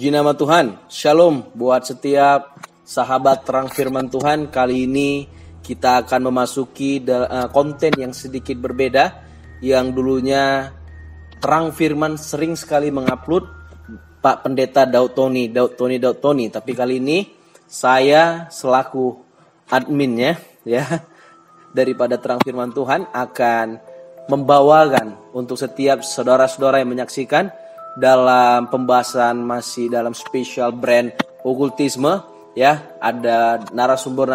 Puji nama Tuhan. Shalom buat setiap sahabat terang firman Tuhan. Kali ini kita akan memasuki konten yang sedikit berbeda. Yang dulunya terang firman sering sekali mengupload Pak Pendeta Daud Tony. Tapi kali ini saya selaku adminnya ya daripada terang firman Tuhan akan membawakan untuk setiap saudara-saudara yang menyaksikan dalam pembahasan masih dalam spesial brand okultisme ya, ada narasumber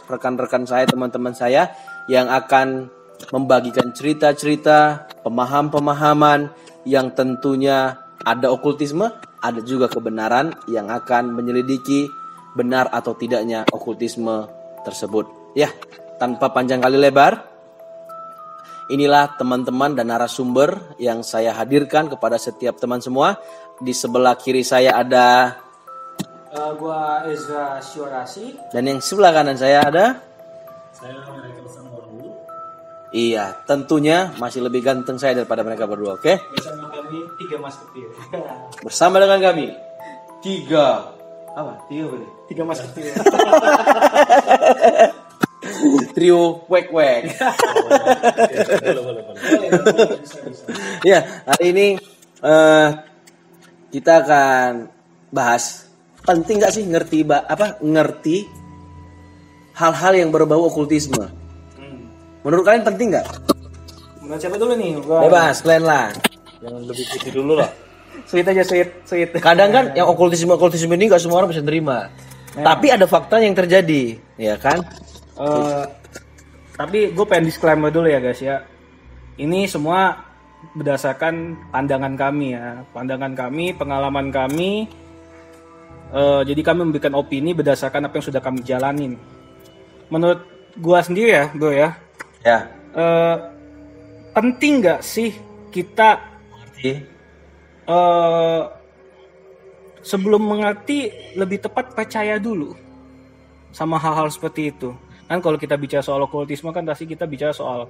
rekan-rekan saya, teman-teman saya yang akan membagikan cerita-cerita, pemahaman yang tentunya ada okultisme, ada juga kebenaran yang akan menyelidiki benar atau tidaknya okultisme tersebut. Ya, tanpa panjang kali lebar, inilah teman-teman dan narasumber yang saya hadirkan kepada setiap teman semua. Di sebelah kiri saya ada gua Ezra Syorasi. Dan yang sebelah kanan saya ada iya, tentunya masih lebih ganteng saya daripada mereka berdua, oke? Bersama kami 3 Musketeer. Bersama dengan kami 3 boleh? 3 Musketeer. Trio wek-wek. Ya, hari ini kita akan bahas penting nggak sih ngerti hal-hal yang berbau okultisme. Menurut kalian penting nggak? Menurut siapa dulu nih? Bebas, kalian lah. Yang lebih putih dulu lah. Sweet aja, sweet. Kadang kan yang okultisme ini nggak semua orang bisa terima. Tapi ada fakta yang terjadi, ya kan? Tapi gue pengen disclaimer dulu ya guys ya. Ini semua berdasarkan pandangan kami ya. Pandangan kami, pengalaman kami. Jadi kami memberikan opini berdasarkan apa yang sudah kami jalanin. Menurut gue sendiri ya bro ya. Ya. Penting nggak sih kita sebelum mengerti lebih tepat percaya dulu sama hal-hal seperti itu. Kan kalau kita bicara soal okultisme kan pasti kita bicara soal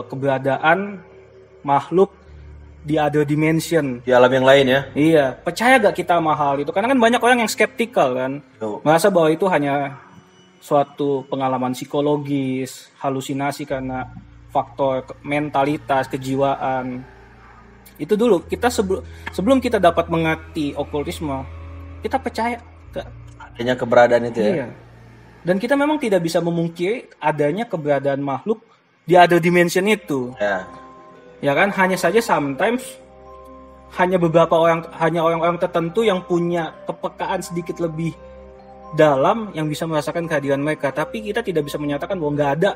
keberadaan makhluk di other dimension, Di alam yang lain ya. Iya, percaya gak kita sama hal itu? Karena kan banyak orang yang skeptikal kan, merasa bahwa itu hanya suatu pengalaman psikologis, halusinasi karena faktor mentalitas, kejiwaan. Itu dulu kita sebelum kita dapat mengerti okultisme, kita percaya Adanya keberadaan itu ya. Iya. Dan kita memang tidak bisa memungkiri adanya keberadaan makhluk di other dimension itu. Ya. Ya kan, hanya saja sometimes hanya orang-orang tertentu yang punya kepekaan sedikit lebih dalam yang bisa merasakan kehadiran mereka. Tapi kita tidak bisa menyatakan bahwa nggak ada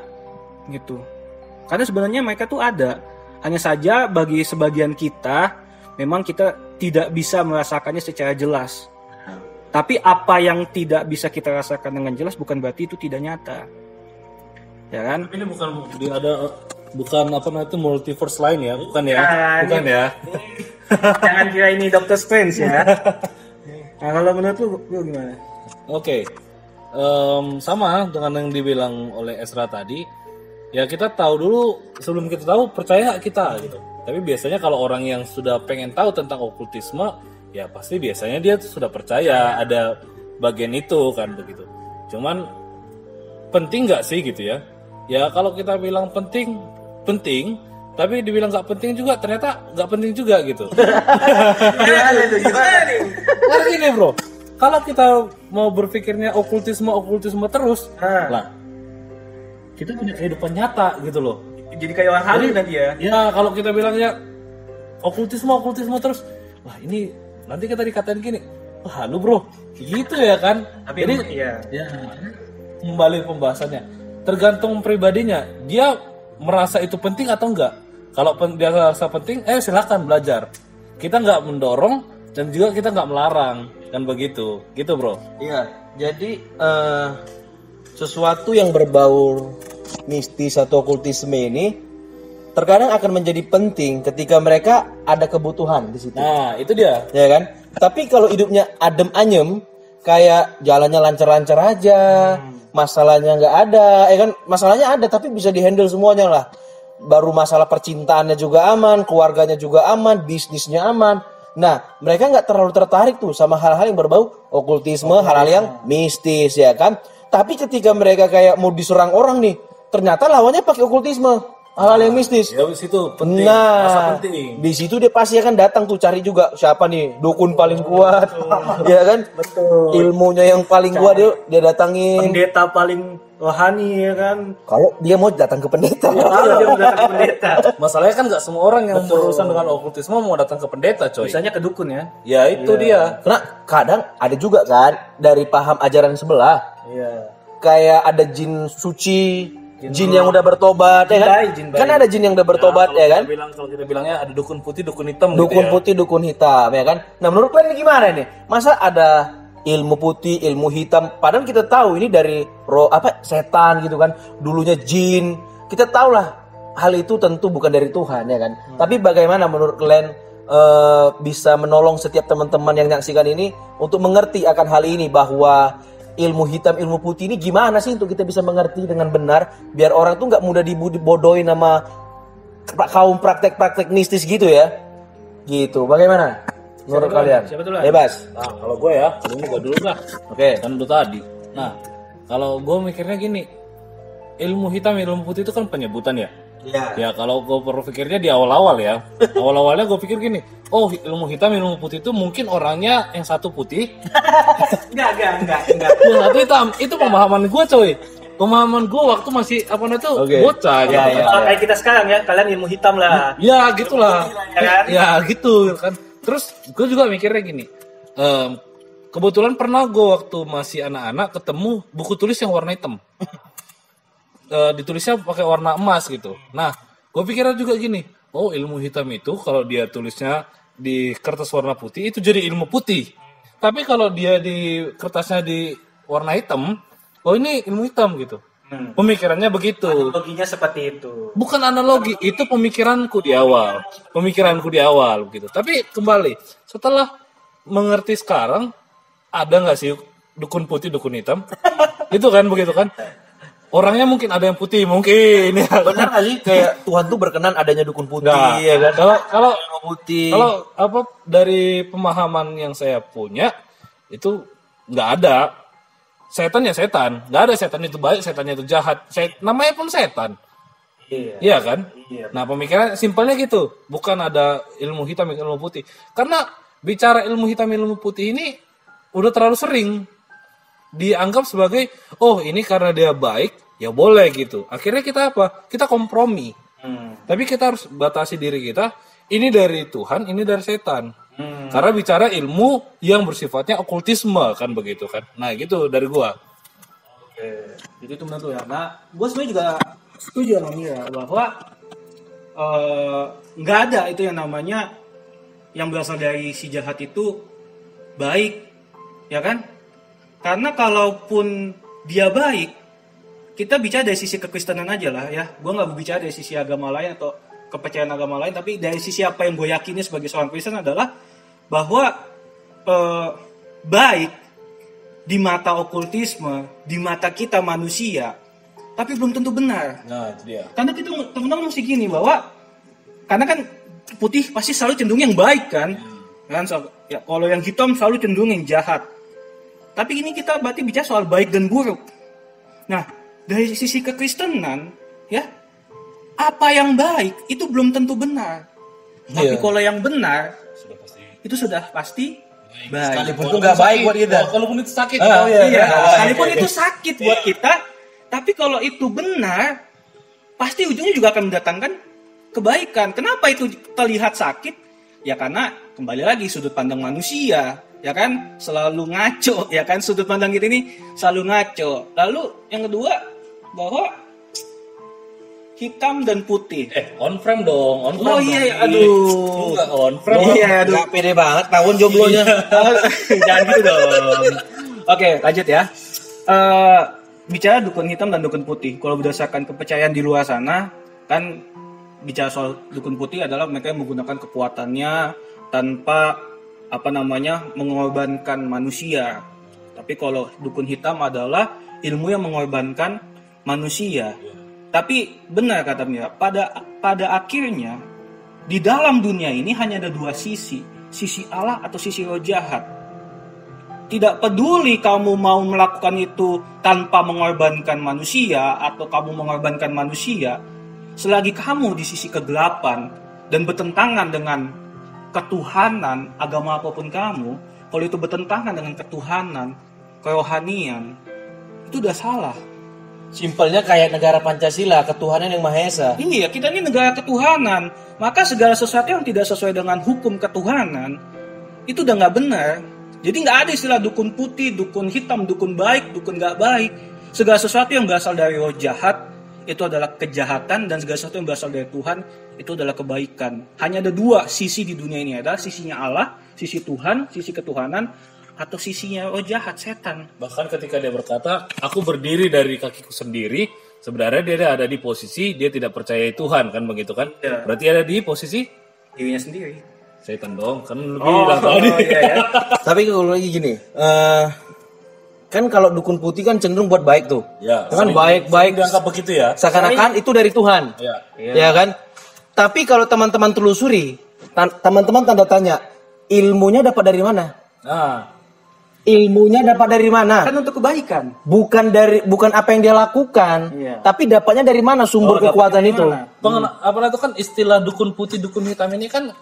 gitu. Karena sebenarnya mereka tuh ada. Hanya saja bagi sebagian kita memang kita tidak bisa merasakannya secara jelas. Tapi apa yang tidak bisa kita rasakan dengan jelas bukan berarti itu tidak nyata. Ya kan? Ini bukan apa namanya itu multiverse lain ya, bukan ya? Bukan ya. Jangan kira ini Doctor Strange ya. Nah, kalau menurut lu gimana? Oke. Sama dengan yang dibilang oleh Ezra tadi. Ya kita tahu dulu, sebelum kita tahu percaya kita gitu. Tapi biasanya kalau orang yang sudah pengen tahu tentang okultisme, ya pasti biasanya dia sudah percaya ada bagian itu kan begitu. Cuman penting nggak sih gitu ya? Ya kalau kita bilang penting, tapi dibilang nggak penting juga ternyata nggak penting juga gitu. Gimana nih? Karena gini bro, kalau kita mau berpikirnya okultisme terus, lah kita punya kehidupan nyata gitu loh. Jadi kayak orang halu nanti ya. Ya kalau kita bilangnya okultisme terus, wah ini nanti kita dikatain gini, wah lu bro, gitu ya kan. Tapi jadi ya kembali pembahasannya, tergantung pribadinya, dia merasa itu penting atau enggak. Kalau dia merasa penting, silakan belajar. Kita nggak mendorong dan juga kita nggak melarang, kan begitu, gitu bro. Iya, jadi sesuatu yang berbau mistis atau okultisme ini terkadang akan menjadi penting ketika mereka ada kebutuhan di situ. Nah, itu dia. Ya kan? Tapi kalau hidupnya adem anyem, kayak jalannya lancar-lancar aja, masalahnya nggak ada, kan? Masalahnya ada tapi bisa dihandle semuanya lah. Baru masalah percintaannya juga aman, keluarganya juga aman, bisnisnya aman. Nah, mereka nggak terlalu tertarik tuh sama hal-hal yang berbau okultisme, hal-hal yang mistis ya kan. Tapi ketika mereka kayak mau diserang orang nih, ternyata lawannya pakai okultisme, hal-hal yang mistis. Ya di situ penting, masa Nah, penting. di situ dia pasti akan datang tuh cari juga siapa nih dukun paling kuat, ya kan? Betul. Ilmunya yang paling kuat dia datangin. Pendeta paling rohani ya kan. Kalau dia mau datang ke pendeta. Kalau dia mau datang ke pendeta. Masalahnya kan nggak semua orang yang berurusan dengan okultisme mau datang ke pendeta, coy. Misalnya ke dukun ya. Ya itu dia. Karena kadang ada juga kan dari paham ajaran sebelah, Iya. kayak ada jin suci, jin yang udah bertobat ya kan? Jin baik. Kan ada jin yang udah bertobat ya kan? Kalau kita bilangnya ada dukun putih, dukun hitam Dukun gitu ya. putih, dukun hitam ya kan? Nah, menurut kalian ini gimana nih? Masa ada ilmu putih, ilmu hitam, padahal kita tahu ini dari setan gitu kan, dulunya jin. Kita tahu lah hal itu tentu bukan dari Tuhan ya kan. Tapi bagaimana menurut kalian bisa menolong setiap teman-teman yang menyaksikan ini untuk mengerti akan hal ini, bahwa ilmu hitam, ilmu putih ini gimana sih untuk kita bisa mengerti dengan benar, biar orang tuh nggak mudah dibodohin sama kaum praktek-praktek mistis gitu ya. Gitu. Bagaimana menurut duluan? kalian? Siapa duluan? Bebas. Nah, kalau gue ya, ini gue dulu lah. Oke. Kan udah tadi. Nah, kalau gue mikirnya gini, ilmu hitam, ilmu putih itu kan penyebutan ya. Iya. Ya kalau gue berpikirnya di awal-awal ya, awal-awalnya gue pikir gini, oh ilmu hitam, ilmu putih itu mungkin orangnya yang satu putih, Enggak. yang satu hitam. Itu pemahaman gue, coy. Pemahaman gue waktu masih apa namanya tuh Oke. bocah gitu. Ya, kan. ya. Kayak kita sekarang ya, kalian ilmu hitam lah. Ya gitulah. Ya kan? Ya gitu kan. Terus gue juga mikirnya gini. Kebetulan pernah gue waktu masih anak-anak ketemu buku tulis yang warna hitam. Ditulisnya pakai warna emas gitu. Nah, gue pikirnya juga gini. Oh, ilmu hitam itu kalau dia tulisnya di kertas warna putih itu jadi ilmu putih. Tapi kalau dia di kertasnya di warna hitam, oh ini ilmu hitam gitu. Pemikirannya begitu. Loginya seperti itu. Bukan analogi, itu pemikiranku di awal. Pemikiranku di awal gitu. Tapi kembali, setelah mengerti sekarang, ada nggak sih dukun putih, dukun hitam? Itu kan begitu kan? Orangnya mungkin ada yang putih, mungkin. Ya. Benar nggak sih kayak Tuhan tuh berkenan adanya dukun putih Nah, ya kan? kalau Ilmu putih. kalau apa dari pemahaman yang saya punya itu nggak ada. Setan ya setan, nggak ada setan itu baik, setannya itu jahat. Namanya pun setan. Iya. Iya kan? Iya. Nah pemikiran simpelnya gitu, bukan ada ilmu hitam, ilmu putih. Karena bicara ilmu hitam, ilmu putih ini udah terlalu sering dianggap sebagai, oh ini karena dia baik, ya boleh gitu. Akhirnya kita apa? Kita kompromi. Tapi kita harus batasi diri kita, ini dari Tuhan, ini dari setan. Karena bicara ilmu yang bersifatnya okultisme kan begitu kan. Nah gitu dari gua. Oke. Jadi itu menurut lu ya. Nah, gue sebenarnya juga setuju sama Mira bahwa nggak ada itu yang namanya yang berasal dari si jahat itu baik, ya kan? Karena kalaupun dia baik, kita bicara dari sisi kekristenan aja lah ya. Gue nggak berbicara dari sisi agama lain atau kepercayaan agama lain, tapi dari sisi apa yang gue yakini sebagai seorang Kristen adalah bahwa baik di mata okultisme, di mata kita manusia, tapi belum tentu benar. Nah itu dia. Karena kita teman-teman mesti gini bahwa karena kan putih pasti selalu cenderung yang baik kan, ya, kalau yang hitam selalu cenderung yang jahat. Tapi ini kita berarti bicara soal baik dan buruk. Nah dari sisi kekristenan ya, apa yang baik itu belum tentu benar. Tapi kalau yang benar itu sudah pasti baik. Sekalipun itu nggak baik buat kita. Walaupun itu sakit. Iya, sekalipun itu sakit buat kita, tapi kalau itu benar, pasti ujungnya juga akan mendatangkan kebaikan. Kenapa itu terlihat sakit? Ya karena kembali lagi sudut pandang manusia, ya kan selalu ngaco, ya kan sudut pandang kita ini selalu ngaco. Lalu yang kedua bahwa hitam dan putih. On frame dong, on frame. Oh iya, aduh. Enggak on frame. Iya, aduh. Nggak pede banget tahun jomblonya. Jangan gitu dong. Oke, lanjut ya. Bicara dukun hitam dan dukun putih. Kalau berdasarkan kepercayaan di luar sana, kan bicara soal dukun putih adalah mereka yang menggunakan kekuatannya tanpa mengorbankan manusia. Tapi kalau dukun hitam adalah ilmu yang mengorbankan manusia. Tapi benar kata Mira, pada akhirnya di dalam dunia ini hanya ada dua sisi, sisi Allah atau sisi roh jahat. Tidak peduli kamu mau melakukan itu tanpa mengorbankan manusia atau kamu mengorbankan manusia, selagi kamu di sisi kegelapan dan bertentangan dengan ketuhanan, agama apapun kamu, kalau itu bertentangan dengan ketuhanan, kerohanian, itu udah salah. Simpelnya kayak negara Pancasila, ketuhanan yang Maha Esa. Ini ya, kita ini negara ketuhanan. Maka segala sesuatu yang tidak sesuai dengan hukum ketuhanan, itu udah nggak benar. Jadi nggak ada istilah dukun putih, dukun hitam, dukun baik, dukun nggak baik. Segala sesuatu yang berasal dari roh jahat, itu adalah kejahatan. Dan segala sesuatu yang berasal dari Tuhan, itu adalah kebaikan. Hanya ada dua sisi di dunia ini, ada sisinya Allah, sisi Tuhan, sisi ketuhanan, atau sisinya jahat, setan. Bahkan ketika dia berkata, aku berdiri dari kakiku sendiri, sebenarnya dia ada di posisi dia tidak percaya Tuhan, kan begitu kan? Ya. Berarti ada di posisi Dirinya sendiri. setan dong, kan lebih tadi. Iya, ya. Tapi kalau lagi gini, kan kalau dukun putih kan cenderung buat baik tuh. Ya, Kan baik-baik dianggap begitu ya. seakan-akan itu dari Tuhan. Ya. Ya kan? Tapi kalau teman-teman telusuri, teman-teman tanda tanya, ilmunya dapat dari mana? Nah, Ilmunya dapat dari mana? Kan untuk kebaikan. Bukan apa yang dia lakukan, Iya. tapi dapatnya dari mana sumber kekuatan itu? apa itu kan istilah dukun putih, dukun hitam ini kan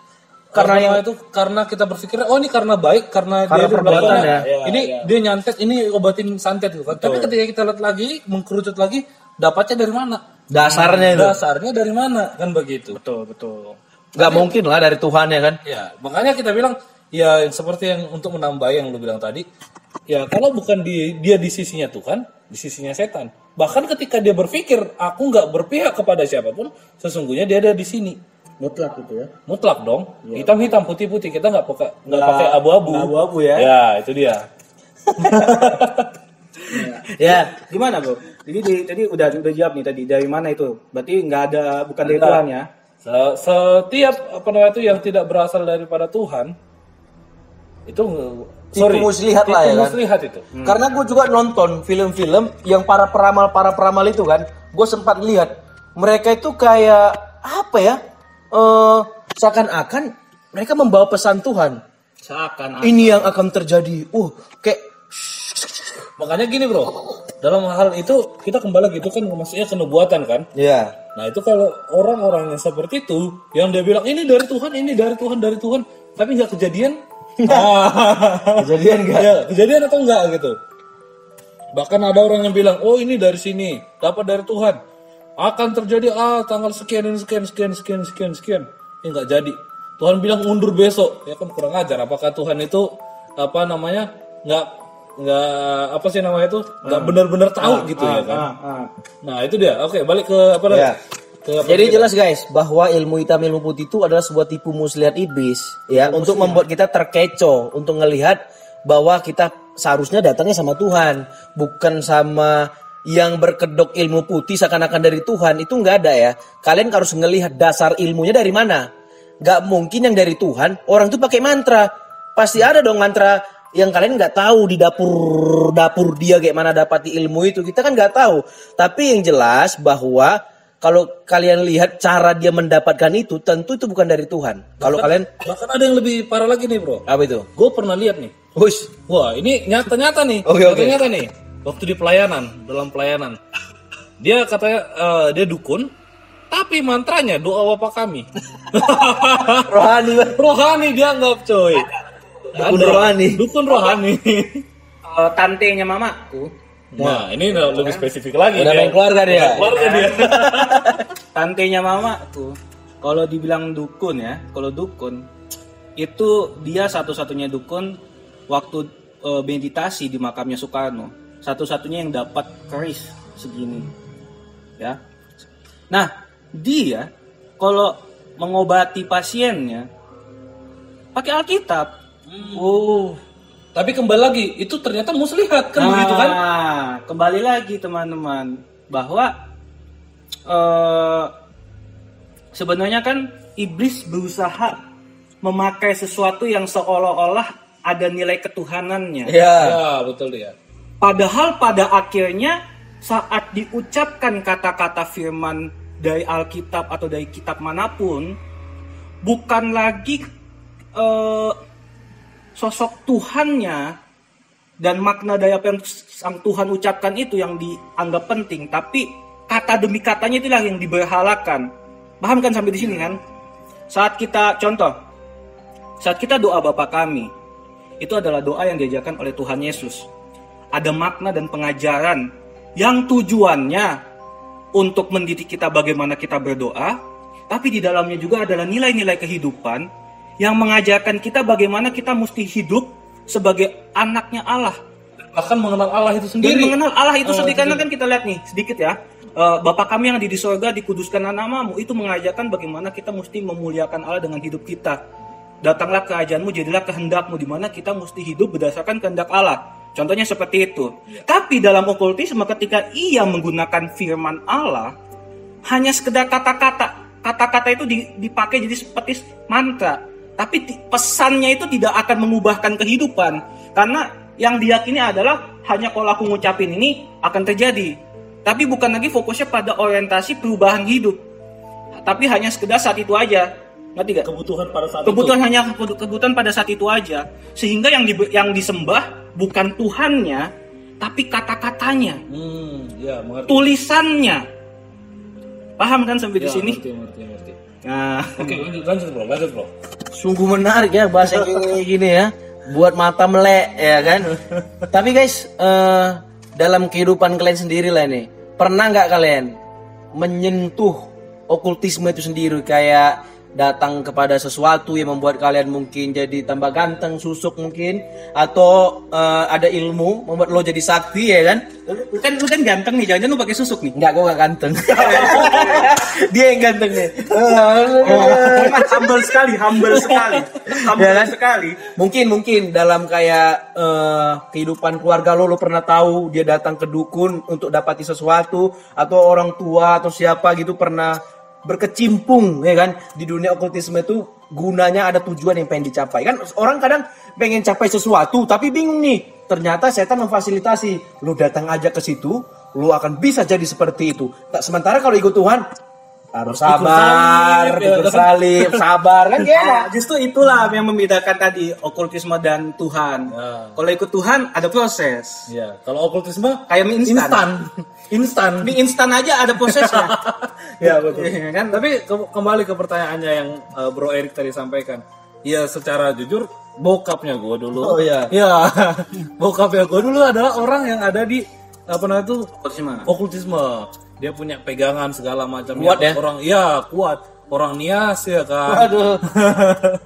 Karena karena kita berpikir oh ini karena baik, karena dia perbuatan berbuatan, ya. ini dia nyantet, ini obatin santet gitu kan. Tapi ketika kita lihat lagi, mengkerucut lagi, dapatnya dari mana? Dasarnya itu. Dasarnya dari mana? Kan begitu. Betul. Nggak mungkin lah dari Tuhan ya kan? Ya, makanya kita bilang ya seperti yang untuk menambah yang lu bilang tadi, ya kalau bukan dia di sisinya Tuhan, di sisinya setan. Bahkan ketika dia berpikir aku nggak berpihak kepada siapapun, sesungguhnya dia ada di sini. Mutlak itu ya. Mutlak dong. Hitam-hitam, putih-putih, kita nggak pakai abu-abu. Abu-abu ya. Ya, itu dia. Ya, Gimana, Bro? Jadi tadi udah jawab nih tadi dari mana itu? Berarti nggak ada, bukan dari Tuhan ya. Setiap itu yang tidak berasal daripada Tuhan itu Tipu muslihat lah ya kan? muslihat itu. Karena gue juga nonton film-film yang para peramal itu kan, gue sempat lihat mereka itu kayak apa ya? Seakan-akan mereka membawa pesan Tuhan. Seakan. Ini yang akan terjadi. Kayak Makanya gini bro, dalam hal itu kita kembali gitu kan maksudnya kenubuatan kan. ya. Nah itu kalau orang-orang yang seperti itu, yang dia bilang ini dari Tuhan, dari Tuhan, tapi nggak kejadian. Kejadian enggak? Ya, kejadian atau enggak gitu. Bahkan ada orang yang bilang, oh ini dari sini, dapat dari Tuhan. Akan terjadi tanggal sekian. Ini nggak jadi. Tuhan bilang undur besok. Ya kan kurang ajar. Apakah Tuhan itu nggak benar-benar tahu gitu ya kan? Nah itu dia. Oke, balik ke apa lagi? Ya. Jadi jelas guys bahwa ilmu hitam ilmu putih itu adalah sebuah tipu muslihat iblis ya untuk membuat kita terkecoh untuk ngelihat bahwa kita seharusnya datangnya sama Tuhan bukan sama yang berkedok ilmu putih seakan-akan dari Tuhan. Itu nggak ada ya. Kalian harus ngelihat dasar ilmunya dari mana. Nggak mungkin yang dari Tuhan. Orang tuh pakai mantra. Pasti ada dong mantra yang kalian nggak tahu di dapur dia kayak mana dapati ilmu itu. Kita kan nggak tahu. Tapi yang jelas bahwa kalau kalian lihat cara dia mendapatkan itu, tentu itu bukan dari Tuhan. Kalau kalian Bahkan ada yang lebih parah lagi nih bro. apa itu? Gue pernah lihat nih. Hush. Wah ini nyata-nyata nih. Oke. Nyata-nyata nih. Waktu di dalam pelayanan. Dia katanya dia dukun. Tapi mantranya doa Bapa kami. Rohani. Rohani dia anggap coy. Dukun rohani. Dukun rohani. Tantenya mamaku. Nah ini lebih spesifik lagi. Udah main keluarga dia. Keluarga dia. Tantenya mamaku. Kalau dibilang dukun ya, kalau dukun itu dia satu-satunya dukun waktu meditasi di makamnya Soekarno. Satu-satunya yang dapat keris segini. Ya. Nah, dia kalau mengobati pasiennya pakai Alkitab. Tapi kembali lagi, itu ternyata muslihat kan begitu kan? Kembali lagi teman-teman bahwa sebenarnya kan iblis berusaha memakai sesuatu yang seolah-olah ada nilai ketuhanannya. Ya, betul dia. Padahal pada akhirnya saat diucapkan kata-kata firman dari Alkitab atau dari kitab manapun, bukan lagi sosok Tuhannya dan makna dari apa yang sang Tuhan ucapkan itu yang dianggap penting, tapi kata demi katanya itulah yang diberhalakan. Paham kan sampai di sini kan? Saat kita doa Bapa kami, itu adalah doa yang diajarkan oleh Tuhan Yesus. Ada makna dan pengajaran yang tujuannya untuk mendidik kita bagaimana kita berdoa, tapi di dalamnya juga adalah nilai-nilai kehidupan yang mengajarkan kita bagaimana kita mesti hidup sebagai anaknya Allah. Bahkan mengenal Allah itu sendiri. Dan mengenal Allah itu sendiri, karena kan kita lihat nih sedikit ya. Bapa kami yang ada di sorga, dikuduskanlah namamu. Itu mengajarkan bagaimana kita mesti memuliakan Allah dengan hidup kita. Datanglah kerajaanmu, jadilah kehendakmu, di mana kita mesti hidup berdasarkan kehendak Allah. Contohnya seperti itu. Tapi dalam okultisme ketika ia menggunakan firman Allah, hanya sekedar kata-kata. Kata-kata itu dipakai jadi seperti mantra. Tapi pesannya itu tidak akan mengubahkan kehidupan. Karena yang diyakini adalah hanya kalau aku ngucapin ini akan terjadi. Tapi bukan lagi fokusnya pada orientasi perubahan hidup. Tapi hanya sekedar saat itu aja. Ngerti gak? Kebutuhan pada saat itu aja. Sehingga yang disembah bukan Tuhannya, tapi kata-katanya. Mengerti. Tulisannya. Paham kan sampai di sini? Ngerti. Nah, Oke, lanjut bro. Sungguh menarik ya bahasa kayak gini ya, buat mata melek ya kan. Tapi guys, dalam kehidupan kalian sendiri lah nih, pernah nggak kalian menyentuh okultisme itu sendiri, kayak datang kepada sesuatu yang membuat kalian mungkin jadi tambah ganteng, susuk mungkin, atau ada ilmu membuat lo jadi sakti ya kan? lu kan ganteng nih, jangan-jangan lu pakai susuk nih. Enggak, gue gak ganteng. Dia yang ganteng nih. Humble sekali. Ya kan? Sekali. Mungkin dalam kayak kehidupan keluarga lo pernah tahu dia datang ke dukun untuk dapati sesuatu, atau orang tua atau siapa gitu pernah berkecimpung ya kan di dunia okultisme itu, gunanya ada tujuan yang pengen dicapai kan. Orang kadang pengen capai sesuatu tapi bingung nih, ternyata setan memfasilitasi lu datang aja ke situ, lu akan bisa jadi seperti itu. Sementara kalau ikut Tuhan harus sabar, ikut salib, sabar kan Nah, justru itulah yang membedakan tadi okultisme dan Tuhan. Kalau ikut Tuhan ada proses. Iya, kalau okultisme Kayak mie instan. Mie instan aja ada prosesnya. Ya betul. Iya kan? Tapi kembali ke pertanyaannya yang Bro Erik tadi sampaikan. Ya secara jujur bokapnya gue dulu. Oh iya. Ya bokapnya gue dulu adalah orang yang ada di okultisme. Dia punya pegangan segala macam. Kuat ya? Orang kuat. Orang Nias ya kan. Waduh.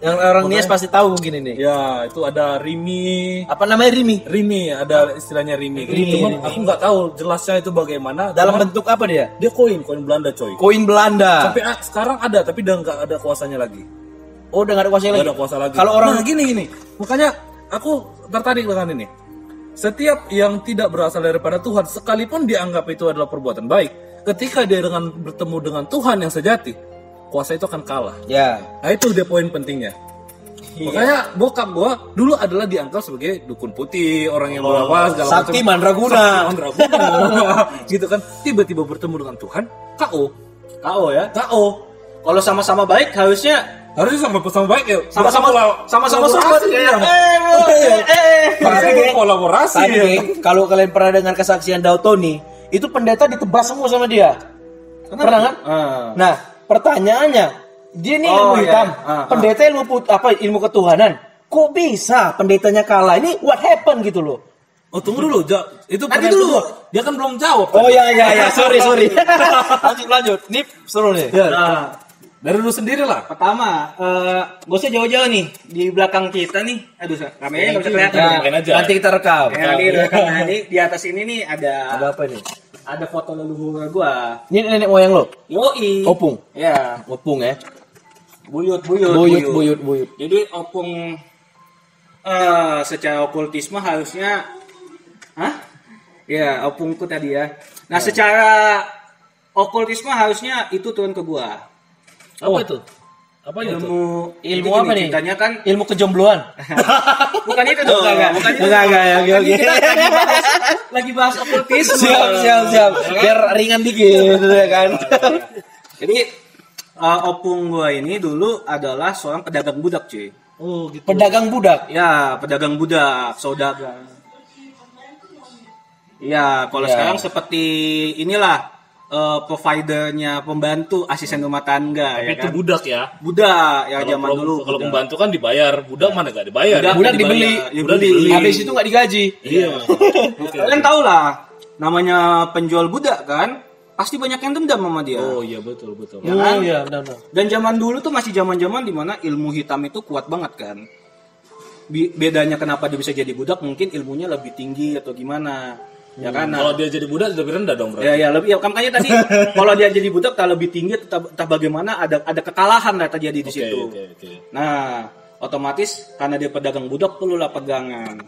Yang orang Nias pasti tahu mungkin ini. Ya, itu ada Rimi. Apa namanya Rimi? Rimi, ada istilahnya Rimi. Cuma aku nggak tahu jelasnya itu bagaimana. Dalam bentuk apa dia? Dia koin Belanda coy. Koin Belanda. Sampai sekarang ada, tapi udah nggak ada kuasanya lagi. Oh, udah nggak ada kuasanya lagi. Nggak ada kuasa lagi. Kalau orang gini, makanya aku tertarik dengan ini. Setiap yang tidak berasal daripada Tuhan, sekalipun dianggap itu adalah perbuatan baik, ketika dia bertemu dengan Tuhan yang sejati, kuasa itu akan kalah. Ya. Nah itu dia poin pentingnya. Makanya bokap gua dulu adalah dianggap sebagai dukun putih, orang yang berapa segala macam. Sakti Mandraguna. Gitu kan. Tiba-tiba bertemu dengan Tuhan, KO ya. KO. Kalau sama-sama baik harusnya sama baik ya. Sama-sama support ya. Kolaborasi. Tapi kalau kalian pernah dengar kesaksian Dautoni, itu pendeta ditebas semua sama dia. Pernah kan? Nah, pertanyaannya, dia nih ilmu hitam, pendeta ilmu ketuhanan. Kok bisa pendetanya kalah? Ini what happened gitu loh. Oh tunggu dulu, itu nanti dulu. Dia kan belum jawab. Oh iya, sorry. lanjut. Ini seru nih. Nah, dari lu sendiri lah. pertama, gak usah jauh-jauh nih di belakang kita nih. Aduh, kameranya nggak bisa kelihatan. Nanti kita rekam. Ini di atas ini nih ada apa nih? Ada foto leluhur gua. Ini nenek moyang lo? Yoi. Opung. Ya. Opung ya. Buyut. Jadi opung secara okultisme harusnya ya opungku tadi ya. Nah, secara okultisme harusnya itu turun ke gua. Apa itu? Apa Ilmu apa nih? Ceritanya kan Ilmu kejombloan. bukan itu dong. Enggak ya. Lagi bahas okultisme. Siap. Biar ringan dikit ya kan. Jadi opung gua ini dulu adalah seorang pedagang budak, cuy. Oh gitu. Pedagang budak. Ya, pedagang budak, saudagar. Ya, kalau Ya. sekarang seperti inilah providernya pembantu asisten rumah tangga Tapi ya itu kan. budak ya. Budak ya Kalau zaman dulu. kalau budak. pembantu kan dibayar, budak mana gak dibayar. Budak nggak dibeli. dibayar, Budak dibeli. dibeli. Habis itu nggak digaji. Iya. Kalian tahu lah, namanya penjual budak kan, pasti banyak yang dendam sama dia. Oh iya betul betul. Ya kan? iya benar. Dan zaman dulu tuh masih zaman-zaman dimana ilmu hitam itu kuat banget kan. Bedanya kenapa dia bisa jadi budak, mungkin ilmunya lebih tinggi atau gimana. Ya kan? Nah, Kalau dia jadi budak lebih rendah dong berarti. ya lebih ya makanya tadi kalau dia jadi budak tak lebih tinggi entah bagaimana ada kekalahan lah terjadi di situ. Oke. Nah, otomatis karena dia pedagang budak perlulah pegangan.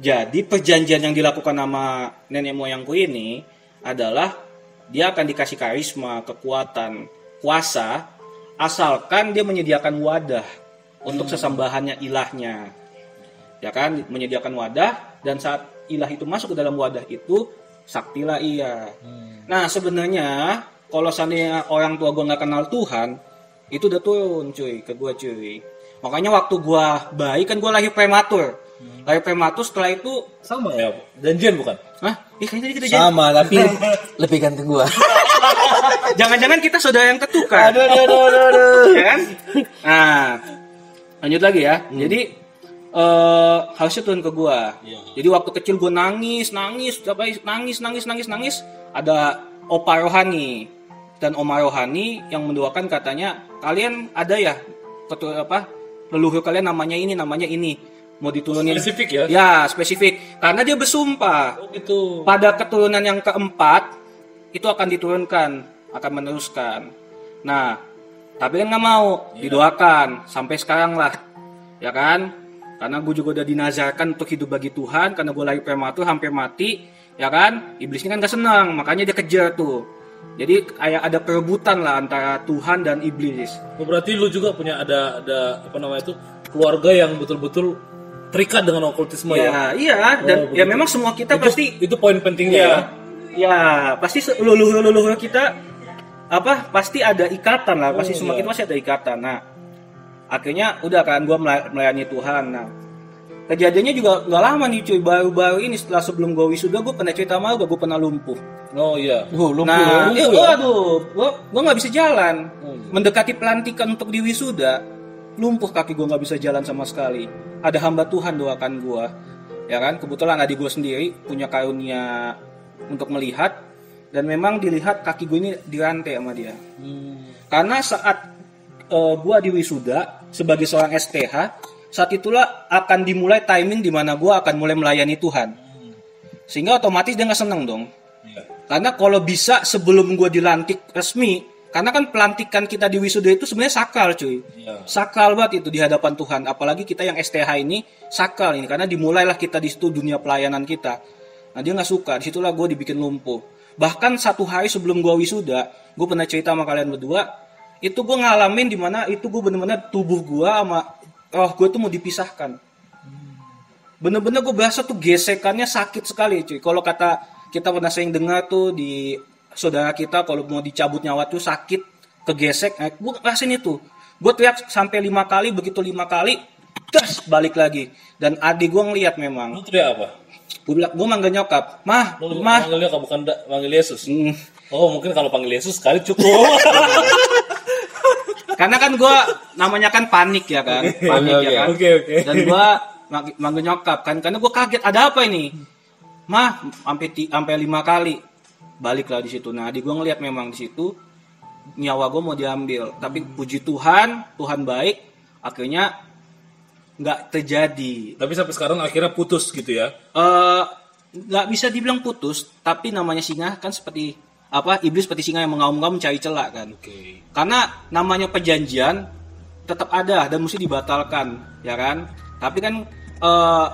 Jadi perjanjian yang dilakukan sama nenek moyangku ini adalah dia akan dikasih karisma, kekuatan, kuasa asalkan dia menyediakan wadah untuk sesembahannya ilahnya. Ya kan, menyediakan wadah dan saat ilah itu masuk ke dalam wadah itu saktilah ia. Nah, sebenarnya kalau seandainya orang tua gua nggak kenal Tuhan, itu udah turun cuy ke gua cuy. Makanya waktu gua bayi kan gua lahir prematur. Lahir prematur setelah itu, Sama ya, janjian bukan? hah? Kayaknya tadi kita jadi. Sama tapi lebih ganteng gua. Jangan-jangan kita saudara yang tertukar. Aduh. Ya kan? Nah, lanjut lagi ya. Jadi harusnya turun ke gua. Iya. Jadi waktu kecil gua nangis, ada opa rohani dan oma rohani yang mendoakan katanya kalian ada ya leluhur kalian namanya ini mau diturunin. Spesifik ya? Ya, spesifik. Karena dia bersumpah Oh gitu. pada keturunan yang keempat itu akan diturunkan, akan meneruskan. Nah, tapi kan nggak mau didoakan sampai sekarang lah, ya kan? Karena gue juga udah dinazarkan untuk hidup bagi Tuhan, karena gue lahir prematur hampir mati, ya kan? Iblisnya kan gak senang, makanya dia kejar tuh. Jadi kayak ada perebutan lah antara Tuhan dan iblis. Oh, berarti lu juga punya ada apa namanya itu keluarga yang betul-betul terikat dengan okultisme ya? Ya, iya, dan Oh, ya begitu. memang semua kita Itu, pasti itu poin pentingnya ya. ya pasti leluhur kita pasti ada ikatan lah, pasti semua iya. kita pasti ada ikatan. Nah, akhirnya udah kan gue melayani Tuhan. Nah, kejadiannya juga nggak lama nih cuy, baru-baru ini setelah sebelum gue wisuda gue pernah cerita sama gue pernah lumpuh. Oh iya. Nah, lumpuh ya? gue nggak bisa jalan. Mendekati pelantikan untuk di wisuda, lumpuh kaki gue nggak bisa jalan sama sekali. Ada hamba Tuhan doakan gue, ya kan? Kebetulan adik gue sendiri punya karunia untuk melihat dan memang dilihat kaki gue ini dirantai sama dia. Karena saat gue di wisuda sebagai seorang STH, saat itulah akan dimulai timing di mana gue akan mulai melayani Tuhan. Sehingga otomatis dia nggak seneng dong. Iya. Karena kalau bisa sebelum gue dilantik resmi, karena kan pelantikan kita di wisuda itu sebenarnya sakral cuy. Iya. Sakral banget itu di hadapan Tuhan. Apalagi kita yang STH ini sakral ini, karena dimulailah kita di situ dunia pelayanan kita. Nah dia nggak suka, disitulah gue dibikin lumpuh. Bahkan 1 hari sebelum gue wisuda, gue pernah cerita sama kalian berdua, itu gue ngalamin dimana itu gue bener-bener tubuh gue sama roh gue tuh mau dipisahkan. Bener-bener gue berasa tuh gesekannya sakit sekali cuy. Kalau kata kita pernah sering dengar tuh di saudara kita kalau mau dicabut nyawa tuh sakit, kegesek. Nah, gue ngerasain itu. Gue teriak sampai 5 kali, begitu 5 kali, das balik lagi. Dan adik gue ngeliat memang. Lu teriak apa? Gue manggil nyokap, mah. Lu manggilnya bukan manggil Yesus. Hmm. Oh mungkin kalau panggil Yesus sekali cukup. Karena kan gue namanya kan panik ya kan, panik ya kan. Oke. Dan gue manggil nyokap kan, karena gue kaget ada apa ini, mah sampai 5 kali balik lah di situ. Nah adik gue ngeliat memang di situ nyawa gue mau diambil, tapi puji Tuhan baik, akhirnya nggak terjadi. Tapi sampai sekarang akhirnya putus gitu ya. Nggak bisa dibilang putus, tapi namanya singa kan seperti iblis seperti singa yang mengaum-ngaum mencari celah kan. Oke. Karena namanya perjanjian tetap ada dan mesti dibatalkan, ya kan? Tapi kan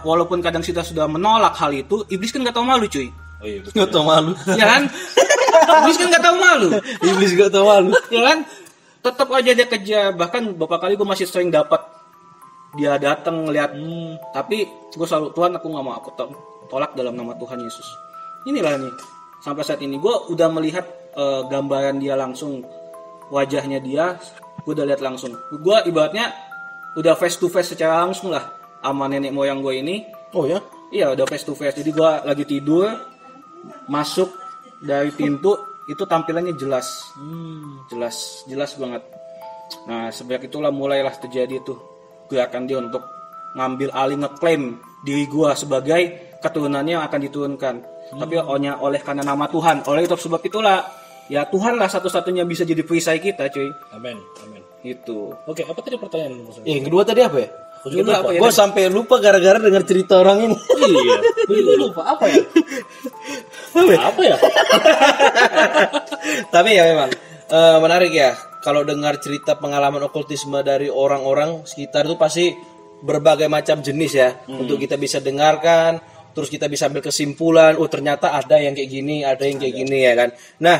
walaupun kadang kita sudah menolak hal itu, iblis kan nggak tahu malu cuy, Oh iya betul. Nggak tahu malu. ya kan? Iblis kan nggak tahu malu, Iblis nggak tahu malu. ya kan? Tetap aja dia kejar. Bahkan beberapa kali gue masih sering dapat dia datang ngeliat, tapi gue selalu Tuhan aku nggak mau, aku tolak dalam nama Tuhan Yesus. Inilah nih sampai saat ini gue udah melihat gambaran dia langsung, wajahnya dia gue udah lihat langsung. Gue ibaratnya udah face to face secara langsung lah sama nenek moyang gue ini. Oh ya? Iya, udah face to face. Jadi gue lagi tidur, masuk dari pintu itu tampilannya jelas. Jelas banget. Nah, sejak itulah mulailah terjadi tuh gerakan dia untuk ngambil alih, ngeklaim diri gue sebagai keturunannya yang akan diturunkan. Tapi oleh karena nama Tuhan, oleh itu sebab itulah ya Tuhan lah satu-satunya bisa jadi perisai kita, cuy. Amin. Itu. Oke, apa tadi pertanyaan Mas? Yang kedua tadi apa ya? Aku juga lupa. Gue sampai lupa gara-gara dengar cerita orang ini. Iya, aku juga lupa apa ya? Apa ya? Tapi ya memang menarik ya. Kalau dengar cerita pengalaman okultisme dari orang-orang sekitar itu pasti berbagai macam jenis ya. Untuk kita bisa dengarkan, terus kita bisa ambil kesimpulan. Oh ternyata ada yang kayak gini, ada yang kayak gini ya kan. Nah,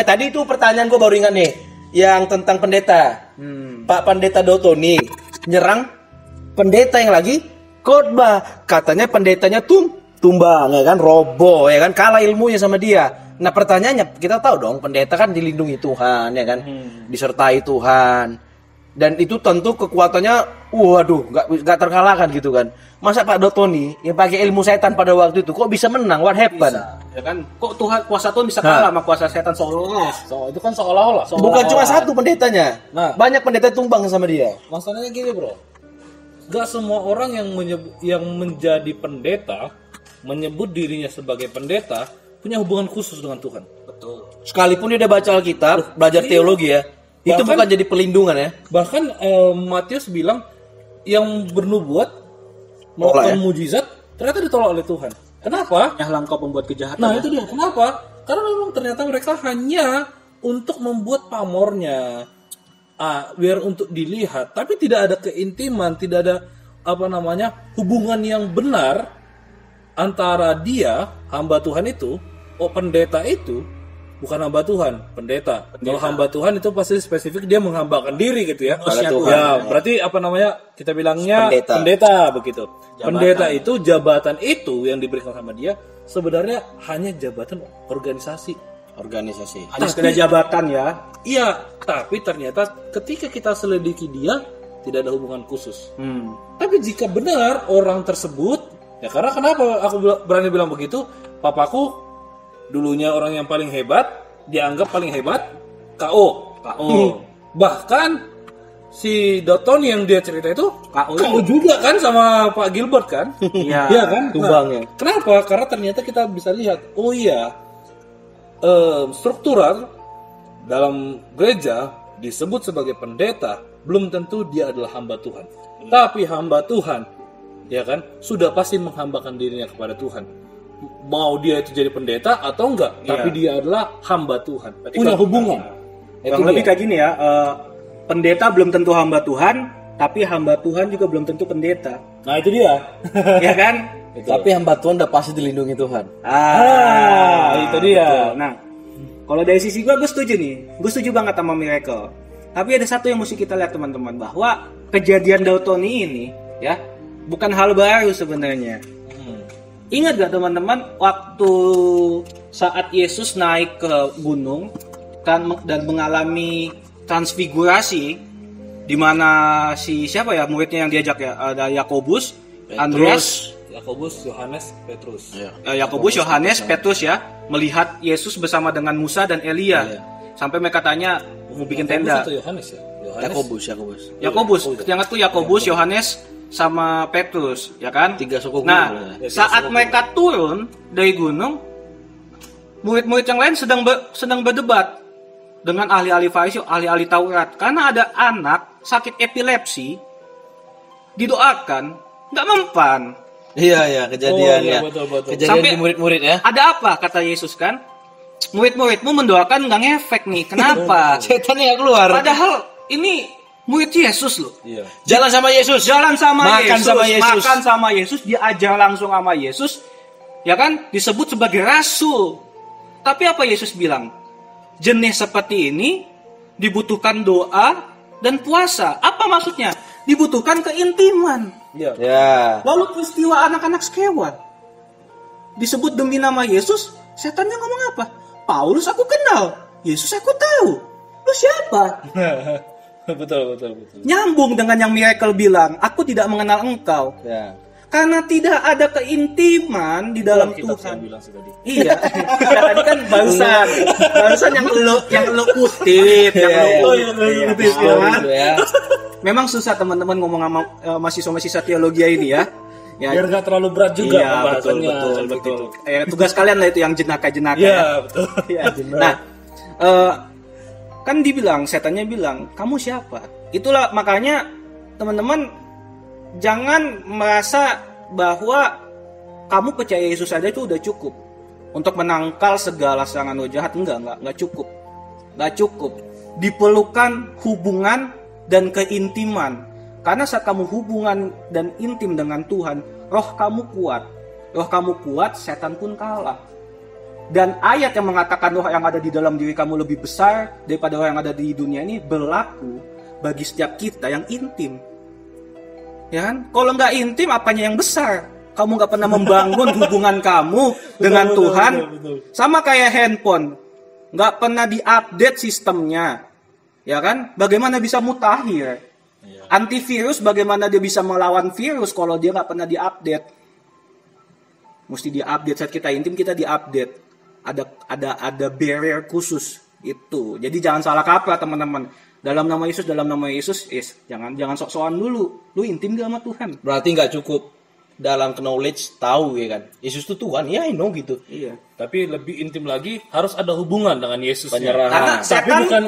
tadi itu pertanyaan gue baru ingat nih, yang tentang pendeta. Pak Pendeta Dotoni nyerang pendeta yang lagi khotbah. Katanya pendetanya tumbang ya kan, roboh ya kan, kalah ilmunya sama dia. Nah pertanyaannya, kita tahu dong pendeta kan dilindungi Tuhan ya kan, disertai Tuhan, dan itu tentu kekuatannya waduh nggak terkalahkan gitu kan. Masa Pak Dotoni yang pakai ilmu setan pada waktu itu kok bisa menang? What happened? Ya kan, kok kuasa Tuhan bisa kalah sama kuasa setan seolah-olah? Itu kan seolah-olah. Bukan cuma satu pendetanya, Nah. banyak pendeta tumbang sama dia. Masalahnya gini bro, gak semua orang yang menjadi pendeta, menyebut dirinya sebagai pendeta, punya hubungan khusus dengan Tuhan. Betul. Sekalipun dia udah baca Alkitab, belajar teologi ya, itu Bahkan- bukan jadi pelindungan ya. Bahkan Matius bilang yang bernubuat Tolak melakukan ya? mujizat ternyata ditolak oleh Tuhan. Kenapa? Nyahlah engkau pembuat kejahatan. Nah itu dia. Kenapa? Karena memang ternyata mereka hanya untuk membuat pamornya, biar untuk dilihat, tapi tidak ada keintiman, tidak ada hubungan yang benar antara dia hamba Tuhan itu. Pendeta itu bukan hamba Tuhan, pendeta. Kalau hamba Tuhan itu pasti spesifik dia menghambakan diri gitu ya. Pada Tuhan. Ya, berarti kita bilangnya pendeta begitu. Pendeta itu jabatan itu yang diberikan sama dia sebenarnya hanya jabatan organisasi. Hanya sekedar jabatan ya. Iya, tapi ternyata ketika kita selidiki dia tidak ada hubungan khusus. Tapi jika benar orang tersebut, ya karena kenapa aku berani bilang begitu? Papaku dulunya orang yang paling hebat, dianggap paling hebat, KO. Bahkan si Doton yang dia cerita itu KO juga kan sama Pak Gilbert kan? Iya. Iya kan? Tumbangnya. Kenapa? Karena ternyata kita bisa lihat, oh iya, struktural dalam gereja disebut sebagai pendeta, belum tentu dia adalah hamba Tuhan. Tapi hamba Tuhan, ya kan, sudah pasti menghambakan dirinya kepada Tuhan. Mau dia itu jadi pendeta atau enggak, tapi dia adalah hamba Tuhan. Punya hubungan. Kurang lebih kayak gini ya, pendeta belum tentu hamba Tuhan, tapi hamba Tuhan juga belum tentu pendeta. Nah itu dia. Ya kan? Tapi hamba Tuhan udah pasti dilindungi Tuhan. Itu dia. Betul. Nah, kalau dari sisi gue setuju nih. Gue setuju banget sama Miracle. Tapi ada satu yang mesti kita lihat teman-teman, bahwa kejadian Dotoni ini ya bukan hal baru sebenarnya. Ingat gak teman-teman waktu saat Yesus naik ke gunung kan dan mengalami transfigurasi, di mana siapa ya muridnya yang diajak ya, ada Yakobus, Andreas, Yohanes, Petrus. Yakobus, Yohanes, Petrus ya, melihat Yesus bersama dengan Musa dan Elia. Sampai mereka tanya mau bikin tenda. Yohanes ya? Yakobus. Yang itu Yakobus, Yohanes sama Petrus, ya kan? 3 suku. Nah, saat mereka turun dari gunung, murid-murid yang lain sedang berdebat dengan ahli-ahli Farisi, ahli-ahli Taurat, karena ada anak sakit epilepsi, didoakan, nggak mempan. Iya, kejadian ya. Betul. Kejadian Sampai di murid-murid ya. Ada apa kata Yesus kan? Murid-muridmu mendoakan nggak ngefek nih. Kenapa? Setannya keluar. Padahal ini murid Yesus loh. Iya. Jalan sama Yesus. Makan sama Yesus. Makan sama Yesus, diajar langsung sama Yesus. Ya kan? Disebut sebagai rasul. Tapi apa Yesus bilang? Jenis seperti ini dibutuhkan doa dan puasa. Apa maksudnya? Dibutuhkan keintiman. Iya. Ya. Lalu peristiwa anak-anak sekewan disebut demi nama Yesus, setannya ngomong apa? Paulus aku kenal, Yesus aku tahu. Lu siapa? Betul. Nyambung dengan yang Miracle bilang, aku tidak mengenal engkau. Ya. Karena tidak ada keintiman di dalam Kita Tuhan. bilang sih tadi. Iya. Ya, tadi kan barusan yang lu kutip, yang lu kutip. Ya. Memang susah teman-teman ngomong sama mahasiswa-mahasiswa teologi ini ya. Ya, Biar nggak terlalu berat juga iya, pembahasannya. betul. Tugas kalian lah itu yang jenaka-jenaka. Iya, betul. Ya. Nah, kan dibilang, setannya bilang, kamu siapa? Itulah makanya teman-teman jangan merasa bahwa kamu percaya Yesus saja itu udah cukup untuk menangkal segala serangan roh jahat. Enggak cukup. Diperlukan hubungan dan keintiman. Karena saat kamu hubungan dan intim dengan Tuhan, roh kamu kuat. Roh kamu kuat, setan pun kalah. Dan ayat yang mengatakan roh yang ada di dalam diri kamu lebih besar daripada roh yang ada di dunia ini berlaku bagi setiap kita yang intim. Ya kan? Kalau nggak intim, apanya yang besar? Kamu nggak pernah membangun hubungan kamu dengan Tuhan. Betul. Sama kayak handphone, nggak pernah diupdate sistemnya. Ya kan? Bagaimana bisa mutakhir? Iya. Antivirus bagaimana dia bisa melawan virus kalau dia nggak pernah diupdate? Mesti diupdate. Saat kita intim, kita diupdate. Ada barrier khusus itu. Jadi jangan salah kaprah teman-teman. Dalam nama Yesus, jangan sok-sokan dulu. Lu intim gak sama Tuhan? Berarti nggak cukup dalam knowledge tahu ya kan. Yesus itu Tuhan, ya I know gitu. Iya. Tapi lebih intim lagi harus ada hubungan dengan Yesus. Penyerahan.